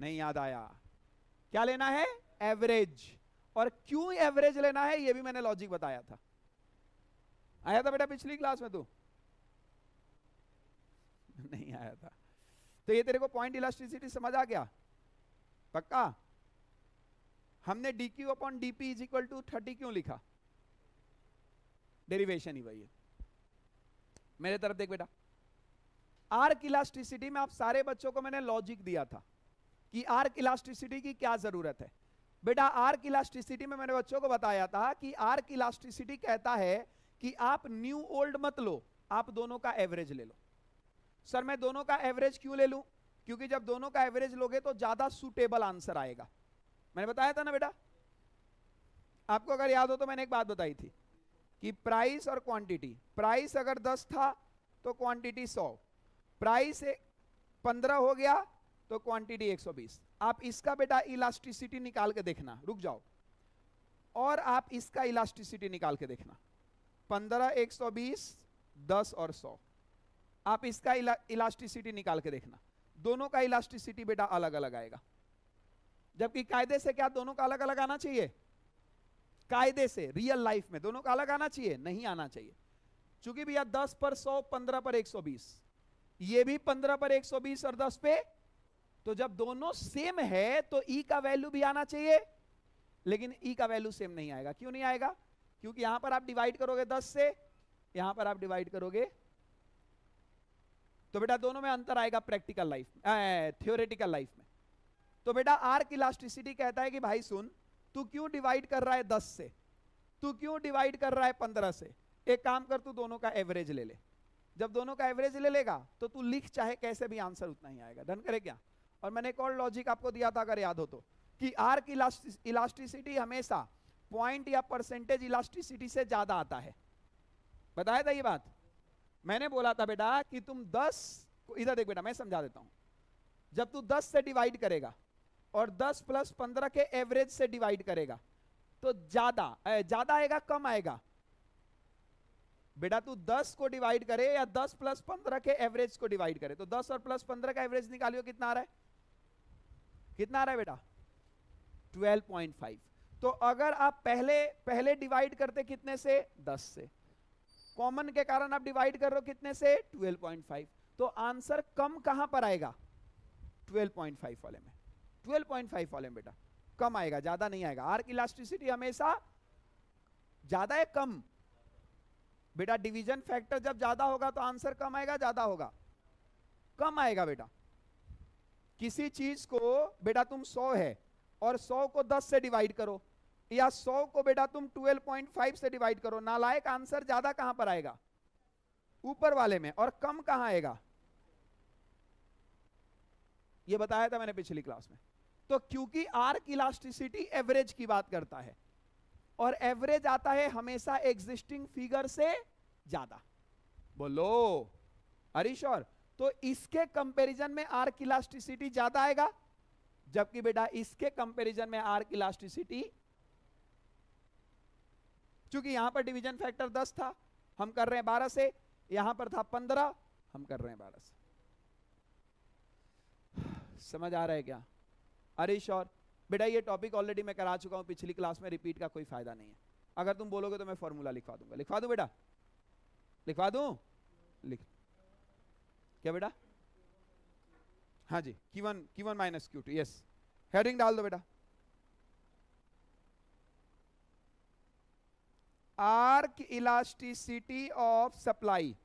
Speaker 1: नहीं याद आया, क्या लेना है एवरेज। और क्यों एवरेज लेना है ये भी मैंने लॉजिक बताया था, आया था बेटा पिछली क्लास में तो नहीं आया था। तो ये तेरे को पॉइंट इलास्टिसिटी समझ आ गया पक्का। हमने dq upon dp is equal to 30 क्यों लिखा, डेरिवेशन ही वही है। मेरे तरफ देख बेटा, आर्क इलास्टिसिटी में आप सारे बच्चों को मैंने लॉजिक दिया था कि आर्क इलास्टिसिटी की क्या जरूरत है। बेटा आर्क इलास्टिसिटी में मैंने बच्चों को बताया था कि आर्क इलास्टिसिटी कहता है कि आप न्यू ओल्ड मत लो, आप दोनों का एवरेज ले लो। सर मैं दोनों का एवरेज क्यों ले लूं, क्योंकि जब दोनों का एवरेज लोगे तो ज्यादा सूटेबल आंसर आएगा। मैंने बताया था ना बेटा, आपको अगर याद हो तो मैंने एक बात बताई थी कि प्राइस और क्वांटिटी, प्राइस अगर 10 था तो क्वांटिटी 100, प्राइस 15 हो गया तो क्वांटिटी 120। आप इसका बेटा इलास्टिसिटी निकाल के देखना, रुक जाओ, और आप इसका इलास्टिसिटी निकाल के देखना, 15 120 10 और 100, आप इसका इलास्टिसिटी निकाल के देखना, दोनों का इलास्टिसिटी बेटा अलग अलग आएगा। जबकि कायदे से क्या दोनों का अलग अलग आना चाहिए, कायदे से रियल लाइफ में दोनों का अलग आना चाहिए, नहीं आना चाहिए। चूंकि भैया 10 पर 100, 15 पर 120, ये भी 15 पर 120 और 10 पे, तो जब दोनों सेम है तो ई का वैल्यू भी आना चाहिए, लेकिन ई का वैल्यू सेम नहीं आएगा। क्यों नहीं आएगा? क्योंकि यहां पर आप डिवाइड करोगे 10 से, यहां पर आप डिवाइड करोगे, तो बेटा दोनों में अंतर आएगा प्रैक्टिकल लाइफ, थ्योरेटिकल लाइफ में। तो बेटा आर्क इलास्टिसिटी कहता है कि भाई सुन, तू क्यों डिवाइड कर रहा है 10 से, तू क्यों डिवाइड कर रहा है 15 से, एक काम कर, तू दोनों का एवरेज ले ले। जब दोनों का एवरेज ले लेगा तो तू लिख चाहे कैसे भी आंसर उतना ही आएगा। डन करे क्या? और मैंने एक और लॉजिक आपको दिया था अगर याद हो तो, कि आर्क इलास्टिसिटी हमेशा पॉइंट या परसेंटेज इलास्टिसिटी से ज्यादा आता है। बताया था ये बात? मैंने बोला था बेटा कि तुम 10, इधर देख बेटा मैं समझा देता हूं, जब तू 10 से डिवाइड करेगा और 10 प्लस 15 के एवरेज से डिवाइड करेगा तो ज्यादा आएगा कम आएगा? बेटा तू 10 को डिवाइड करे या 10 प्लस 15 के एवरेज को डिवाइड करे, तो 10 और प्लस 15 का एवरेज निकालियो, कितना आ रहा है? कितना आ रहा है बेटा? 12.5। तो अगर आप पहले डिवाइड करते कितने से? 10 से, कॉमन के कारण आप डिवाइड कर रहे हो कितने से? 12.5। तो आंसर कम कहां पर आएगा? 12.5 वाले में। 12.5 वाले में बेटा कम आएगा, ज्यादा नहीं आएगा। आर्क इलास्टिसिटी हमेशा ज्यादा है कम? बेटा डिवीजन फैक्टर जब ज्यादा होगा तो आंसर कम आएगा ज्यादा होगा? कम आएगा बेटा। किसी चीज को बेटा तुम 100 है और 100 को 10 से डिवाइड करो, या 100 को बेटा तुम 12.5 से डिवाइड करो, नालायक आंसर ज्यादा कहां पर आएगा? ऊपर वाले में। और कम कहां आएगा? ये बताया था मैंने पिछली क्लास में। तो क्योंकि आर्क इलास्टिसिटी एवरेज की बात करता है और एवरेज आता है हमेशा एग्जिस्टिंग फिगर से ज्यादा। बोलो हरीश। और तो इसके कंपैरिजन में आर्क इलास्टिसिटी ज्यादा आएगा, जबकि बेटा इसके कंपैरिजन में आर्क इलास्टिसिटी, चूंकि यहां पर डिवीजन फैक्टर 10 था, हम कर रहे हैं 12 से, यहां पर था 15, हम कर रहे हैं 12 से। समझ आ रहा है क्या हरीश? और बेटा ये टॉपिक ऑलरेडी मैं करा चुका हूं पिछली क्लास में, रिपीट का कोई फायदा नहीं है। अगर तुम बोलोगे तो मैं फॉर्मूला लिखवा दूंगा। लिखवा दूं बेटा? लिखवा दूं? लिख। क्या बेटा? हाँ जी, Q1 minus Q2, yes. Heading डाल दो बेटा। Arc elasticity of supply,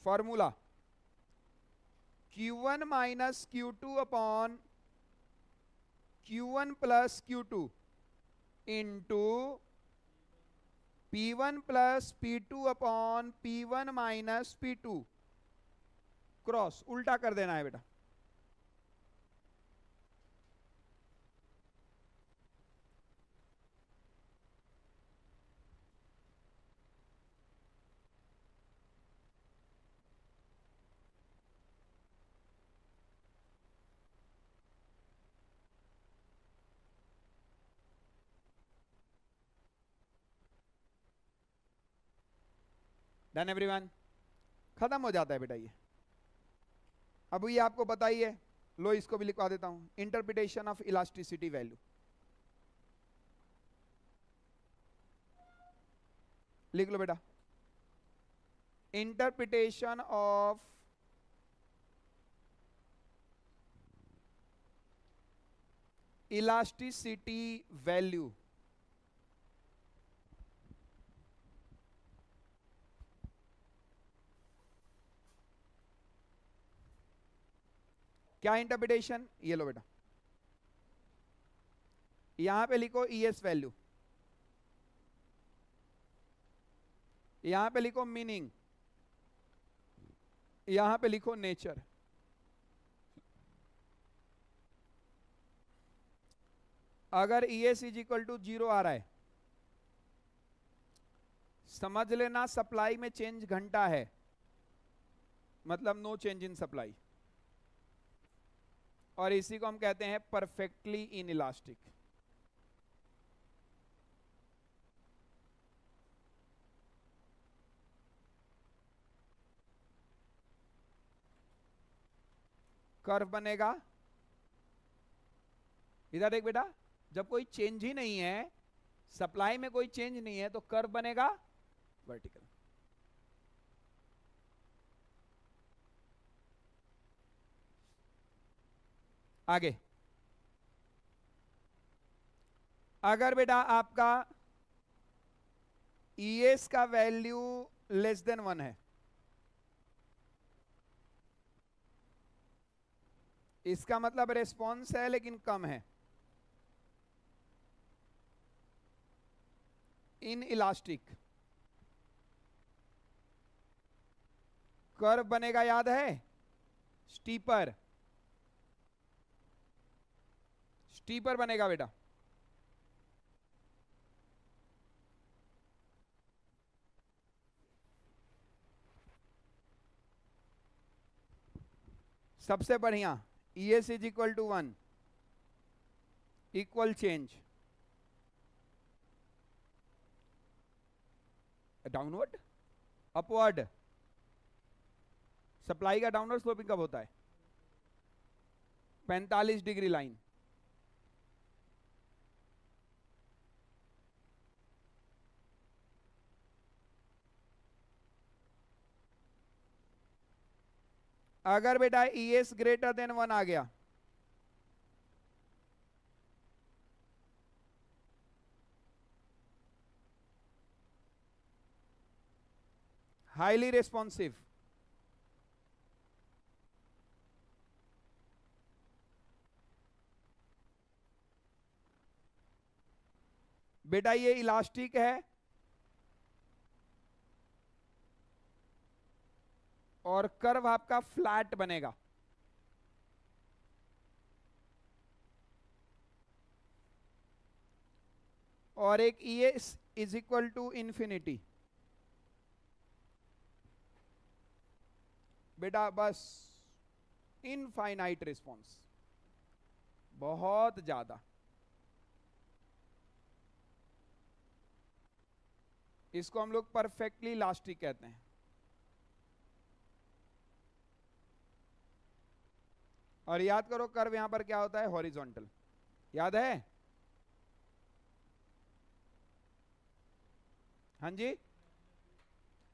Speaker 1: formula Q1 minus Q2 upon Q1 plus Q2 into P1 plus P2 upon P1 minus P2, cross उल्टा कर देना है बेटा। Done everyone? खत्म हो जाता है बेटा ये। अब ये आपको बताइए, लो इसको भी लिखवा देता हूं, इंटरप्रिटेशन ऑफ इलास्टिसिटी वैल्यू। लिख लो बेटा, इंटरप्रिटेशन ऑफ इलास्टिसिटी वैल्यू। क्या इंटरप्रिटेशन? ये लो बेटा, यहां पे लिखो ES वैल्यू, यहां पे लिखो मीनिंग, यहां पे लिखो नेचर। अगर ES इज इक्वल टू 0 आ रहा है, समझ लेना सप्लाई में चेंज घंटा है, मतलब नो चेंज इन सप्लाई, और इसी को हम कहते हैं परफेक्टली इन इलास्टिक। कर्व बनेगा, इधर देख बेटा, जब कोई चेंज ही नहीं है, सप्लाई में कोई चेंज नहीं है, तो कर्व बनेगा वर्टिकल। आगे अगर बेटा आपका ES का वैल्यू लेस देन 1 है, इसका मतलब रेस्पॉन्स है लेकिन कम है, इन इलास्टिक कर्व बनेगा, याद है, स्टीपर, स्टीपर बनेगा बेटा। सबसे बढ़िया ES is equal to 1, equal change downward upward. Supply का डाउनवर्ड स्लोपिंग कब होता है? 45 डिग्री लाइन। अगर बेटा ES ग्रेटर देन 1 आ गया, हाईली रेस्पॉन्सिव, बेटा ये इलास्टिक है और कर्व आपका फ्लैट बनेगा। और एक ES is equal to infinity. बेटा बस इनफाइनाइट रिस्पॉन्स, बहुत ज्यादा। इसको हम लोग परफेक्टली इलास्टिक कहते हैं। और याद करो कर्व यहां पर क्या होता है? हॉरिजॉन्टल, याद है? हाँ जी,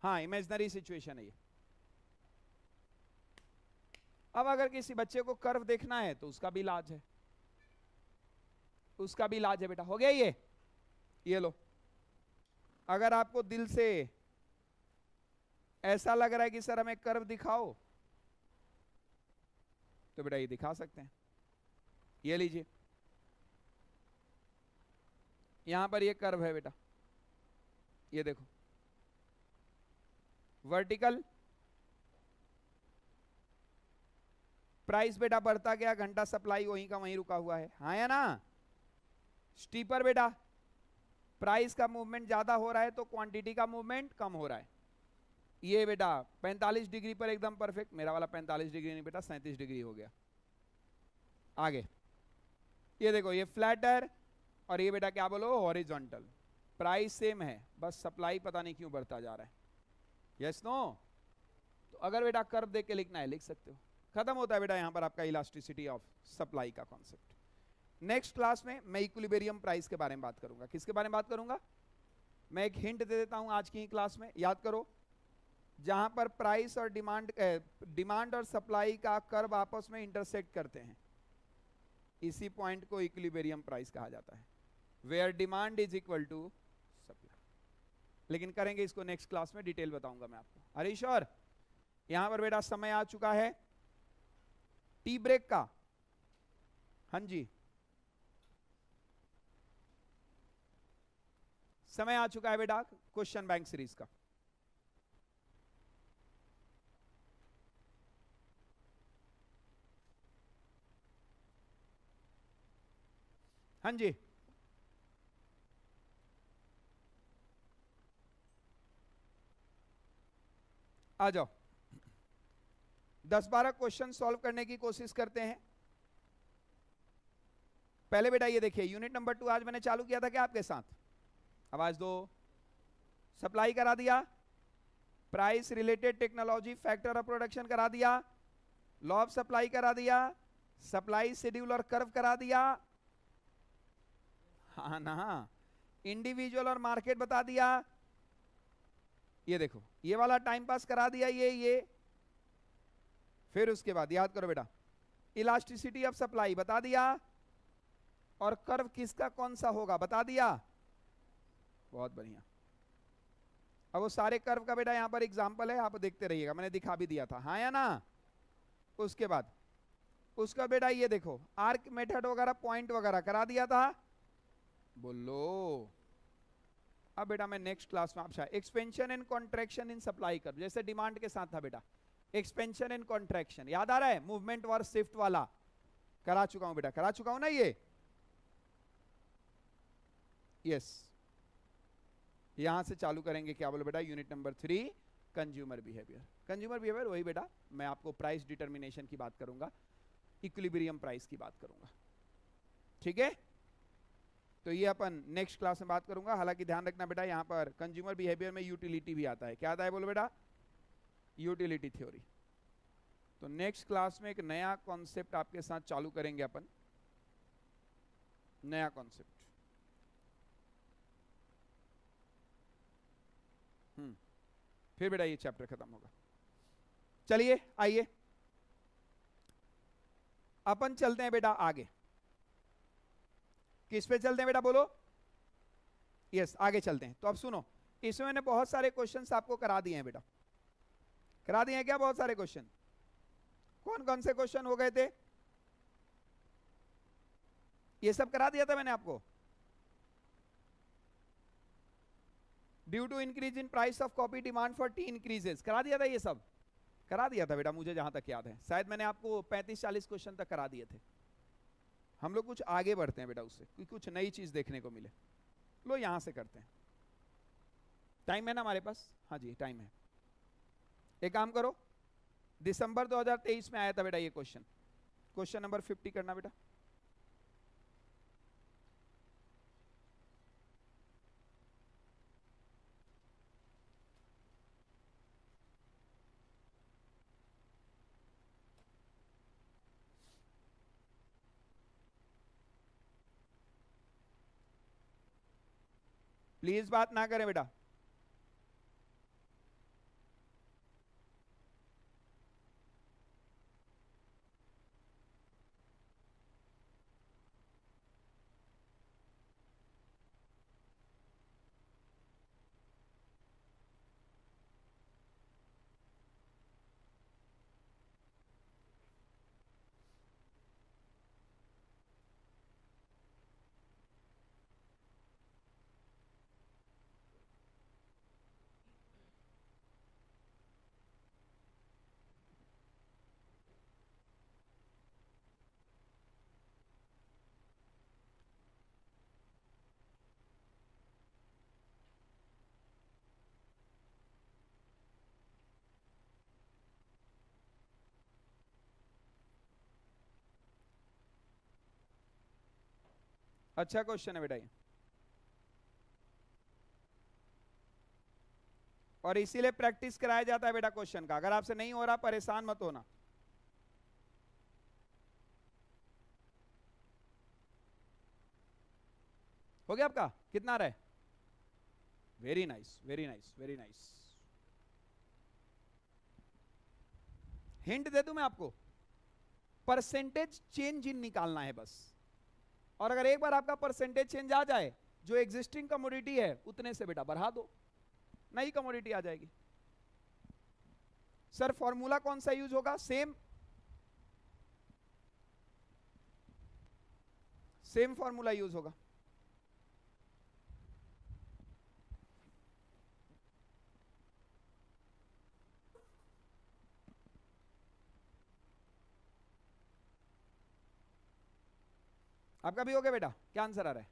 Speaker 1: हाँ, इमेजिनरी सिचुएशन है ये। अब अगर किसी बच्चे को कर्व देखना है तो उसका भी इलाज है, उसका भी इलाज है बेटा। हो गया ये लो। अगर आपको दिल से ऐसा लग रहा है कि सर हमें कर्व दिखाओ, तो बेटा ये दिखा सकते हैं। ये लीजिए, यहां पर ये कर्व है बेटा, ये देखो, वर्टिकल। प्राइस बेटा बढ़ता गया, घंटा सप्लाई वहीं का वहीं रुका हुआ है, हाँ या ना? स्टीपर बेटा, प्राइस का मूवमेंट ज्यादा हो रहा है तो क्वांटिटी का मूवमेंट कम हो रहा है। ये बेटा 45 डिग्री पर एकदम परफेक्ट, मेरा वाला 45 डिग्री नहीं बेटा, 37 डिग्री हो गया। आगे ये देखो, ये फ्लैटर, और ये बेटा क्या बोलो? हॉरिजॉन्टल। प्राइस सेम है, बस सप्लाई पता नहीं क्यों बढ़ता जा रहा है। Yes no? तो अगर बेटा कर्व देख के लिखना है लिख सकते हो। खत्म होता है बेटा यहां पर आपका इलास्टिसिटी ऑफ सप्लाई का कॉन्सेप्ट। नेक्स्ट क्लास में मैं इक्विलिब्रियम प्राइस के बारे में बात करूंगा। किसके बारे में बात करूंगा? मैं एक हिंट दे देता हूं आज की क्लास में, याद करो। जहां पर प्राइस और डिमांड और सप्लाई का कर्व आपस में इंटरसेक्ट करते हैं, इसी पॉइंट को इक्विलिब्रियम प्राइस कहा जाता है, where demand is equal to supply. लेकिन करेंगे इसको नेक्स्ट क्लास में, डिटेल बताऊंगा मैं आपको। अरे श्योर? यहां पर बेटा समय आ चुका है टी ब्रेक का। हाँ जी, समय आ चुका है बेटा क्वेश्चन बैंक सीरीज का। हाँ जी, आ जाओ। 10-12 क्वेश्चन सॉल्व करने की कोशिश करते हैं। पहले बेटा ये देखिए, यूनिट नंबर 2 आज मैंने चालू किया था क्या आपके साथ? आवाज दो। सप्लाई करा दिया, price related technology, factor of production करा दिया, लॉ ऑफ सप्लाई करा दिया, सप्लाई शेड्यूल और कर्व करा दिया, हाँ ना, इंडिविजुअल और मार्केट बता दिया। ये देखो, ये वाला टाइम पास करा दिया, ये फिर उसके बाद याद करो बेटा, इलास्टिसिटी ऑफ सप्लाई बता दिया, और कर्व किसका कौन सा होगा बता दिया, बहुत बढ़िया। अब वो सारे कर्व का बेटा यहां पर एग्जांपल है, आप देखते रहिएगा, मैंने दिखा भी दिया था, हाँ या ना। उसके बाद उसका बेटा ये देखो आर्क मेथड वगैरह पॉइंट वगैरह करा दिया था, बोलो। अब बेटा मैं नेक्स्ट क्लास में आपसे expansion and contraction in supply curve, जैसे डिमांड के साथ था बेटा, एक्सपेंशन एंड कॉन्ट्रैक्शन याद आ रहा है, मूवमेंट और शिफ्ट वाला करा चुका हूं बेटा, करा चुका हूं ना ये, यस। यहां से चालू करेंगे, क्या बोलो बेटा, unit number 3 consumer behaviour. Consumer behaviour वही बेटा, मैं आपको प्राइस डिटर्मिनेशन की बात करूंगा, इक्विलिब्रियम प्राइस की बात करूंगा, ठीक है। तो ये अपन नेक्स्ट क्लास में बात करूंगा। हालांकि ध्यान रखना बेटा यहां पर कंज्यूमर बिहेवियर में यूटिलिटी भी आता है, क्या आता है बोलो बेटा, यूटिलिटी थ्योरी। तो नेक्स्ट क्लास में एक नया कॉन्सेप्ट आपके साथ चालू करेंगे अपन, नया कॉन्सेप्ट। फिर बेटा ये चैप्टर खत्म होगा। चलिए आइए अपन चलते हैं बेटा आगे, किस पे चलते हैं बेटा बोलो, यस आगे चलते हैं। तो अब सुनो, इसमें मैंने बहुत सारे क्वेश्चंस आपको करा दिए हैं बेटा, करा दिए हैं क्या बहुत सारे क्वेश्चन, कौन कौन से क्वेश्चन हो गए थे, ये सब करा दिया था मैंने आपको। Due to increase in price of coffee demand for tea increases, करा दिया था, ये सब करा दिया था बेटा, मुझे जहां तक याद है शायद मैंने आपको 35-40 क्वेश्चन तक करा दिए थे। हम लोग कुछ आगे बढ़ते हैं बेटा उससे, कुछ नई चीज देखने को मिले। लो यहां से करते हैं, टाइम है ना हमारे पास, हाँ जी टाइम है। एक काम करो, दिसंबर 2023 में आया था बेटा ये क्वेश्चन, क्वेश्चन नंबर 50 करना बेटा। प्लीज बात ना करें बेटा, अच्छा क्वेश्चन है बेटा ये, और इसीलिए प्रैक्टिस कराया जाता है बेटा क्वेश्चन का। अगर आपसे नहीं हो रहा परेशान मत होना, हो गया आपका, कितना आ रहा है, very nice very nice very nice. Hint दे दूं मैं आपको, परसेंटेज चेंज इन निकालना है बस, और अगर एक बार आपका परसेंटेज चेंज आ जाए, जो एग्जिस्टिंग कमोडिटी है उतने से बेटा बढ़ा दो, नई कमोडिटी आ जाएगी। सर फॉर्मूला कौन सा यूज होगा, सेम सेम फॉर्मूला यूज होगा। आपका भी हो गया बेटा, क्या आंसर आ रहा है,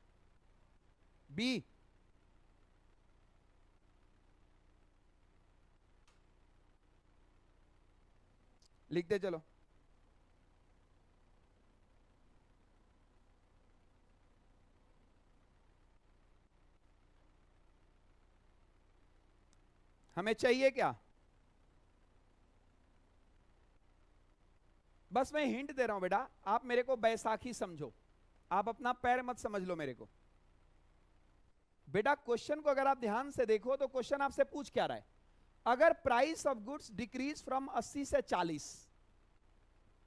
Speaker 1: बी। लिखते चलो, हमें चाहिए क्या, बस मैं हिंट दे रहा हूं बेटा, आप मेरे को बैसाखी समझो, आप अपना पैर मत समझ लो मेरे को। बेटा क्वेश्चन को अगर आप ध्यान से देखो तो क्वेश्चन आपसे पूछ क्या रहा है, अगर price of goods decrease from 80 से 40,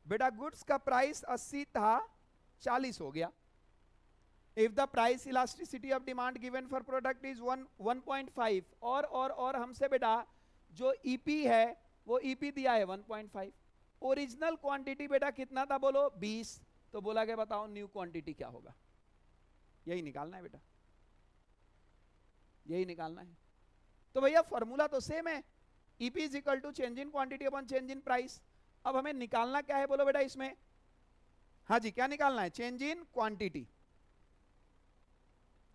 Speaker 1: बेटा गुड्स का प्राइस 80 था 40 हो गया, if the price elasticity of demand given for product is 1.5 और हमसे बेटा जो ईपी है वो ईपी दिया है 1.5, ओरिजिनल क्वांटिटी बेटा कितना था बोलो 20, तो बोला कि बताओ न्यू क्वांटिटी क्या होगा, यही निकालना है बेटा, यही निकालना है। तो भैया फॉर्मूला तो सेम है, EP is equal to change in quantity upon change in price. अब हमें निकालना क्या है बोलो बेटा इसमें, हाँ जी क्या निकालना है, चेंज इन क्वांटिटी।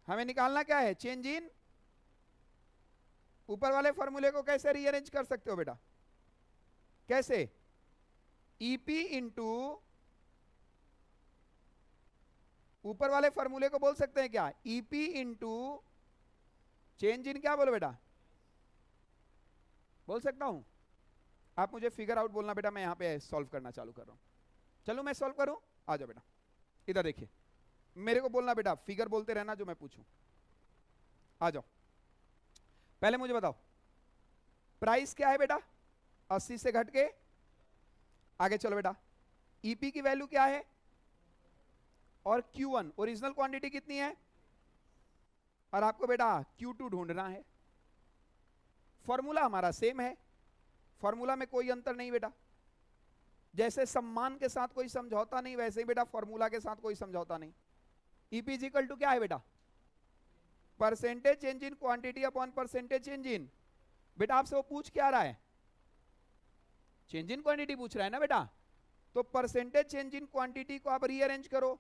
Speaker 1: हमें निकालना क्या है, चेंज इन, ऊपर वाले फॉर्मूले को कैसे रीअरेंज कर सकते हो बेटा, कैसे, ईपी इंटू, ऊपर वाले फॉर्मूले को बोल सकते हैं क्या, ईपी इंटू चेंज इन क्या बोलो बेटा, बोल सकता हूं, आप मुझे फिगर आउट बोलना बेटा, मैं यहां पे सॉल्व करना चालू कर रहा हूं। चलो मैं सॉल्व करूं, आ जाओ बेटा इधर देखिए, मेरे को बोलना बेटा, फिगर बोलते रहना जो मैं पूछूं, आ जाओ। पहले मुझे बताओ प्राइस क्या है बेटा, 80 से घट के आगे चलो बेटा, ईपी की वैल्यू क्या है और Q1 ओरिजिनल क्वांटिटी कितनी है, और आपको बेटा Q2 ढूंढना है। फॉर्मूला हमारा सेम है, फॉर्मूला में कोई अंतर नहीं बेटा, जैसे सम्मान के साथ कोई समझौता नहीं वैसे ही बेटा फॉर्मूला के साथ कोई समझौता नहीं। ईपी इज इक्वल टू क्या है बेटा, percentage change in quantity upon percentage change in, बेटा आपसे वो पूछ क्या रहा है, चेंज इन क्वांटिटी पूछ रहा है ना बेटा, तो परसेंटेज चेंज इन क्वांटिटी को आप रीअरेंज करो,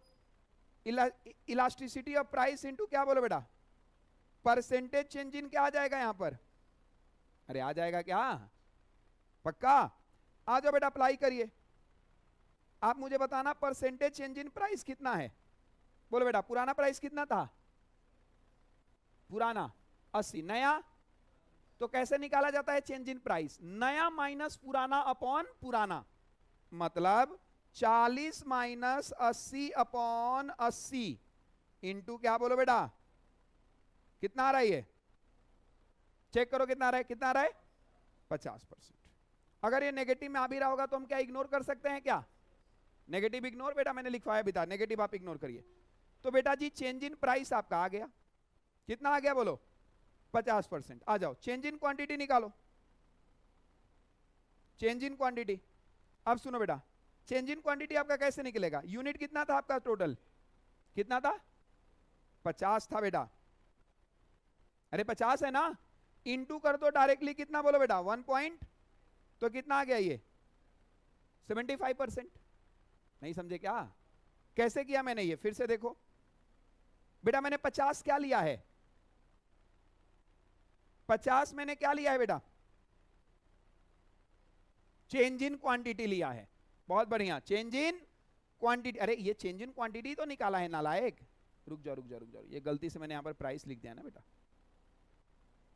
Speaker 1: इलास्टिसिटी ऑफ प्राइस इनटू क्या बोलो बेटा, परसेंटेज चेंज इन क्या आ जाएगा यहां पर, अरे आ जाएगा क्या, पक्का, आ जाओ बेटा अप्लाई करिए। आप मुझे बताना परसेंटेज चेंज इन प्राइस कितना है, बोलो बेटा पुराना प्राइस कितना था, पुराना 80, नया, तो कैसे निकाला जाता है चेंज इन प्राइस, नया माइनस पुराना अपॉन पुराना, मतलब 40 माइनस 80 अपॉन 80 इंटू क्या बोलो बेटा, कितना आ रहा है ये, चेक करो कितना आ रहा है, कितना आ रहा है 50%। अगर ये नेगेटिव में आ भी रहा होगा तो हम क्या इग्नोर कर सकते हैं क्या, नेगेटिव इग्नोर, बेटा मैंने लिखवाया भी था, नेगेटिव आप इग्नोर करिए। तो बेटा जी चेंज इन प्राइस आपका आ गया, कितना आ गया बोलो 50%। आ जाओ चेंज इन क्वांटिटी निकालो, चेंज इन क्वांटिटी, अब सुनो बेटा चेंज इन क्वांटिटी आपका कैसे निकलेगा, यूनिट कितना था आपका टोटल, कितना था 50 था बेटा, अरे 50 है ना, इनटू कर दो डायरेक्टली कितना बोलो बेटा 1 पॉइंट, तो कितना आ गया ये 75%। नहीं समझे क्या, कैसे किया मैंने ये, फिर से देखो बेटा, मैंने 50 क्या लिया है, 50 मैंने क्या लिया है बेटा, चेंज इन क्वांटिटी लिया है, बहुत बढ़िया, चेंज इन क्वांटिटी, अरे ये चेंज इन क्वांटिटी तो निकाला है नालायक, रुक जाओ रुक जाओ रुक जाओ, ये गलती से मैंने यहां पर प्राइस लिख दिया ना बेटा,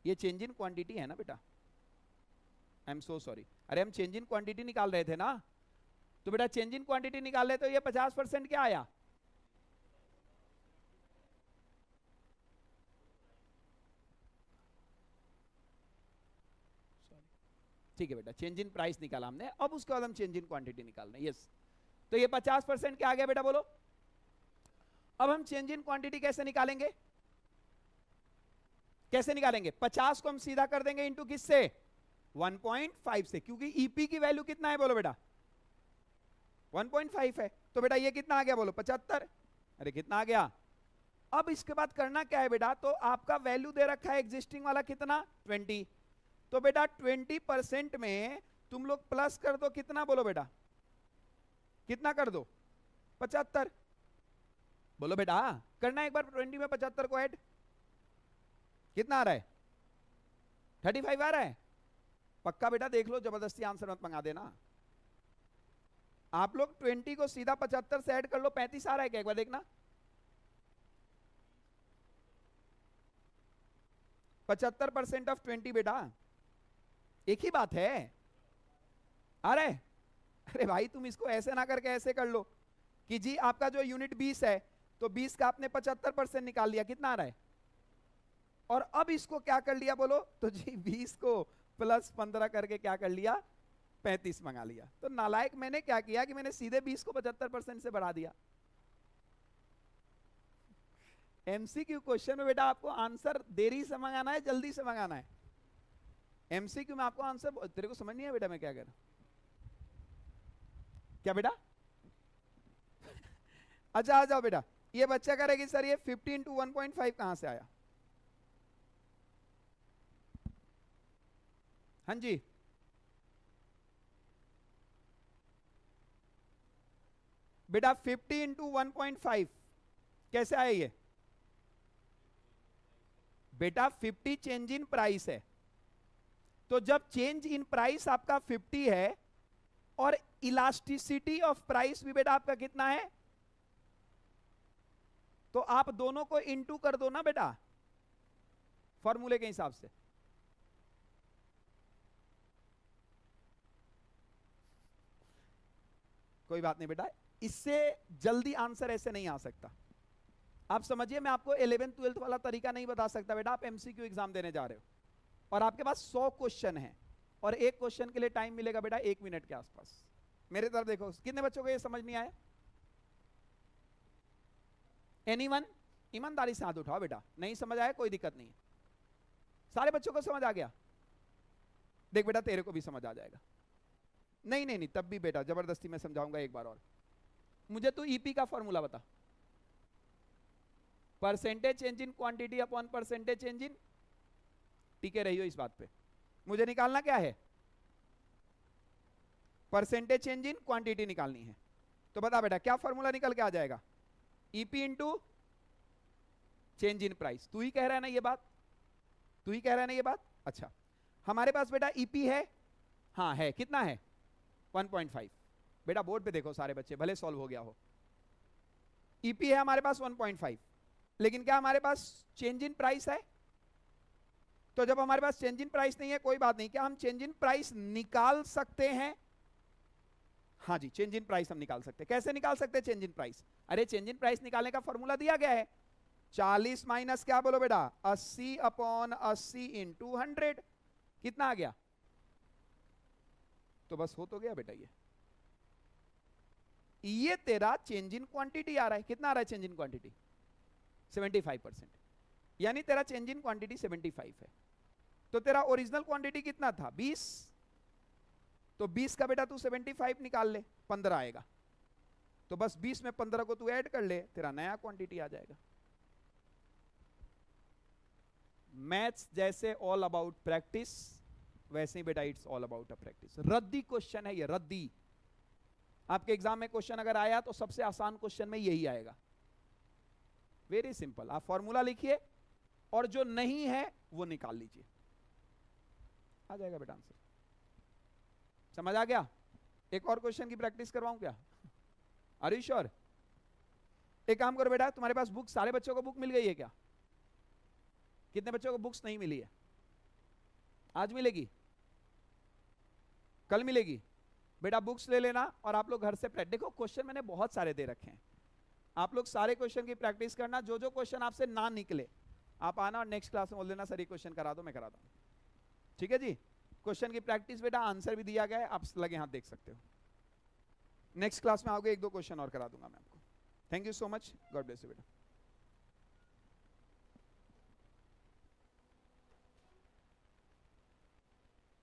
Speaker 1: ये चेंज इन क्वांटिटी है ना बेटा, आई एम सो सॉरी, अरे हम चेंज इन क्वांटिटी निकाल रहे थे ना, तो बेटा चेंज इन क्वांटिटी निकाल रहे तो ये 50% क्या आया, ठीक है बेटा चेंज इन प्राइस निकाला हमने, अब उसके बाद हम चेंज इन क्वांटिटी निकाल रहे हैं, यस, तो ये 50% क्या आ गया बेटा बोलो। अब हम चेंज इन क्वांटिटी कैसे निकालेंगे, कैसे निकालेंगे, 50 को हम सीधा कर देंगे इंटू किससे 1.5 से, क्योंकि ईपी की वैल्यू कितना है बोलो बेटा 1.5 है, तो बेटा ये कितना आ गया बोलो 75, अरे कितना आ गया। अब इसके बाद करना क्या है बेटा, तो आपका वैल्यू दे रखा है एग्जिस्टिंग वाला कितना 20, तो बेटा 20% में तुम लोग प्लस कर दो कितना बोलो बेटा, कितना कर दो 75, बोलो बेटा करना एक बार 20 में 75 को ऐड, कितना आ रहा है 35 आ रहा है, पक्का बेटा देख लो, जबरदस्ती आंसर मत मंगा देना, आप लोग 20 को सीधा 75 से ऐड कर लो, 35 आ रहा है क्या, एक बार देखना, 75% ऑफ 20 बेटा, एक ही बात है, आ रहा है, अरे भाई तुम इसको ऐसे ना करके ऐसे कर लो कि जी आपका जो यूनिट 20 है तो 20 का आपने 75% निकाल लिया, कितना आ रहा है, और अब इसको क्या कर लिया बोलो, तो जी 20 को प्लस 15 करके क्या कर लिया 35 मंगा लिया। तो नालायक मैंने क्या किया कि मैंने सीधे 20 को 75% से बढ़ा दिया, एमसीक्यू क्वेश्चन में बेटा आपको आंसर देरी से मंगाना है, जल्दी से मंगाना है। एमसीक्यू में आपको आंसर, तेरे को समझ नहीं है बेटा मैं क्या कह रहा हूं? क्या बेटा? अच्छा आ जाओ बेटा, ये बच्चा करेगी सर ये 50 into 1.5 कहां से आया? हाँ जी, बेटा 50 into 1.5 कैसे आया ये? बेटा 50 चेंज इन प्राइस है, तो जब चेंज इन प्राइस आपका 50 है और इलास्टिसिटी ऑफ प्राइस भी बेटा आपका कितना है, तो आप दोनों को इनटू कर दो ना बेटा फॉर्मूले के हिसाब से। कोई बात नहीं बेटा, इससे जल्दी आंसर ऐसे नहीं आ सकता। आप समझिए, मैं आपको 11th 12th वाला तरीका नहीं बता सकता बेटा। आप एमसीक्यू एग्जाम देने जा रहे हो और आपके पास 100 क्वेश्चन है और एक क्वेश्चन के लिए टाइम मिलेगा बेटा 1 मिनट के आसपास। मेरे तरफ देखो, कितने बच्चों को ये समझ नहीं आया? एनीवन? ईमानदारी से हाथ उठाओ बेटा। नहीं समझ आया कोई दिक्कत नहीं है। सारे बच्चों को समझ आ गया? देख बेटा तेरे को भी समझ आ जाएगा। नहीं नहीं नहीं, तब भी बेटा जबरदस्ती मैं समझाऊंगा एक बार और। मुझे तो ईपी का फॉर्मूला बता। Percentage change in quantity upon percentage change in, टिके रहियो इस बात पे। मुझे निकालना क्या है? परसेंटेज चेंज इन क्वांटिटी निकालनी है। तो बता बेटा क्या फॉर्मूला निकल के आ जाएगा? EP into change in price. तू ही कह रहा है ना ये बात? तू ही कह रहा है ना ये बात? अच्छा, हमारे पास बेटा ईपी है। हाँ है, कितना है? 1.5। बेटा बोर्ड पे देखो सारे बच्चे, भले सॉल्व हो गया हो। ईपी है हमारे पास 1.5, लेकिन क्या हमारे पास चेंज इन प्राइस है? तो जब हमारे पास चेंज इन प्राइस नहीं है, कोई बात नहीं, क्या हम चेंज इन प्राइस निकाल सकते हैं? हाँ जी, चेंज इन प्राइस हम निकाल सकते हैं। कैसे निकाल सकते हैं चेंज इन प्राइस? अरे चेंज इन प्राइस निकालने का फॉर्मूला दिया गया है, 40 माइनस क्या बोलो बेटा, 80 अपॉन 80 इंटू 100। कितना आ गया? तो बस हो तो गया बेटा। ये तेरा चेंज इन क्वांटिटी आ रहा है। कितना आ रहा है चेंज इन क्वांटिटी? 75%। यानी तेरा चेंज इन क्वांटिटी 75 है। तो तेरा ओरिजिनल क्वांटिटी कितना था? 20। तो 20 का बेटा तू 75 निकाल ले, 15 आएगा। तो बस 20 में 15 को तू ऐड कर ले, तेरा नया क्वांटिटी आ जाएगा। मैथ्स जैसे ऑल अबाउट प्रैक्टिस, वैसे ही बेटा it's all about a practice. रद्दी क्वेश्चन है ये, रद्दी। आपके एग्जाम में क्वेश्चन अगर आया तो सबसे आसान क्वेश्चन में यही आएगा। Very simple. आप फॉर्मूला लिखिए और जो नहीं है वो निकाल लीजिए, आ जाएगा बेटा आंसर। समझ आ गया? एक और क्वेश्चन की प्रैक्टिस करवाऊं क्या? Are you sure? एक काम करो बेटा, तुम्हारे पास बुक, सारे बच्चों को बुक मिल गई है क्या? कितने बच्चों को बुक्स नहीं मिली है? आज मिलेगी? कल मिलेगी? बेटा बुक्स ले लेना और आप लोग घर से प्रैक्टिस। देखो क्वेश्चन मैंने बहुत सारे दे रखे हैं, आप लोग सारे क्वेश्चन की प्रैक्टिस करना। जो जो क्वेश्चन आपसे ना निकले आप आना और नेक्स्ट क्लास में बोल देना सर ये क्वेश्चन करा दो, मैं करा दूं। ठीक है जी? क्वेश्चन की प्रैक्टिस बेटा, आंसर भी दिया गया है, आप लगे हाथ देख सकते हो। नेक्स्ट क्लास में आओगे 1-2 क्वेश्चन और करा दूंगा मैं आपको। Thank you so much, God bless you बेटा।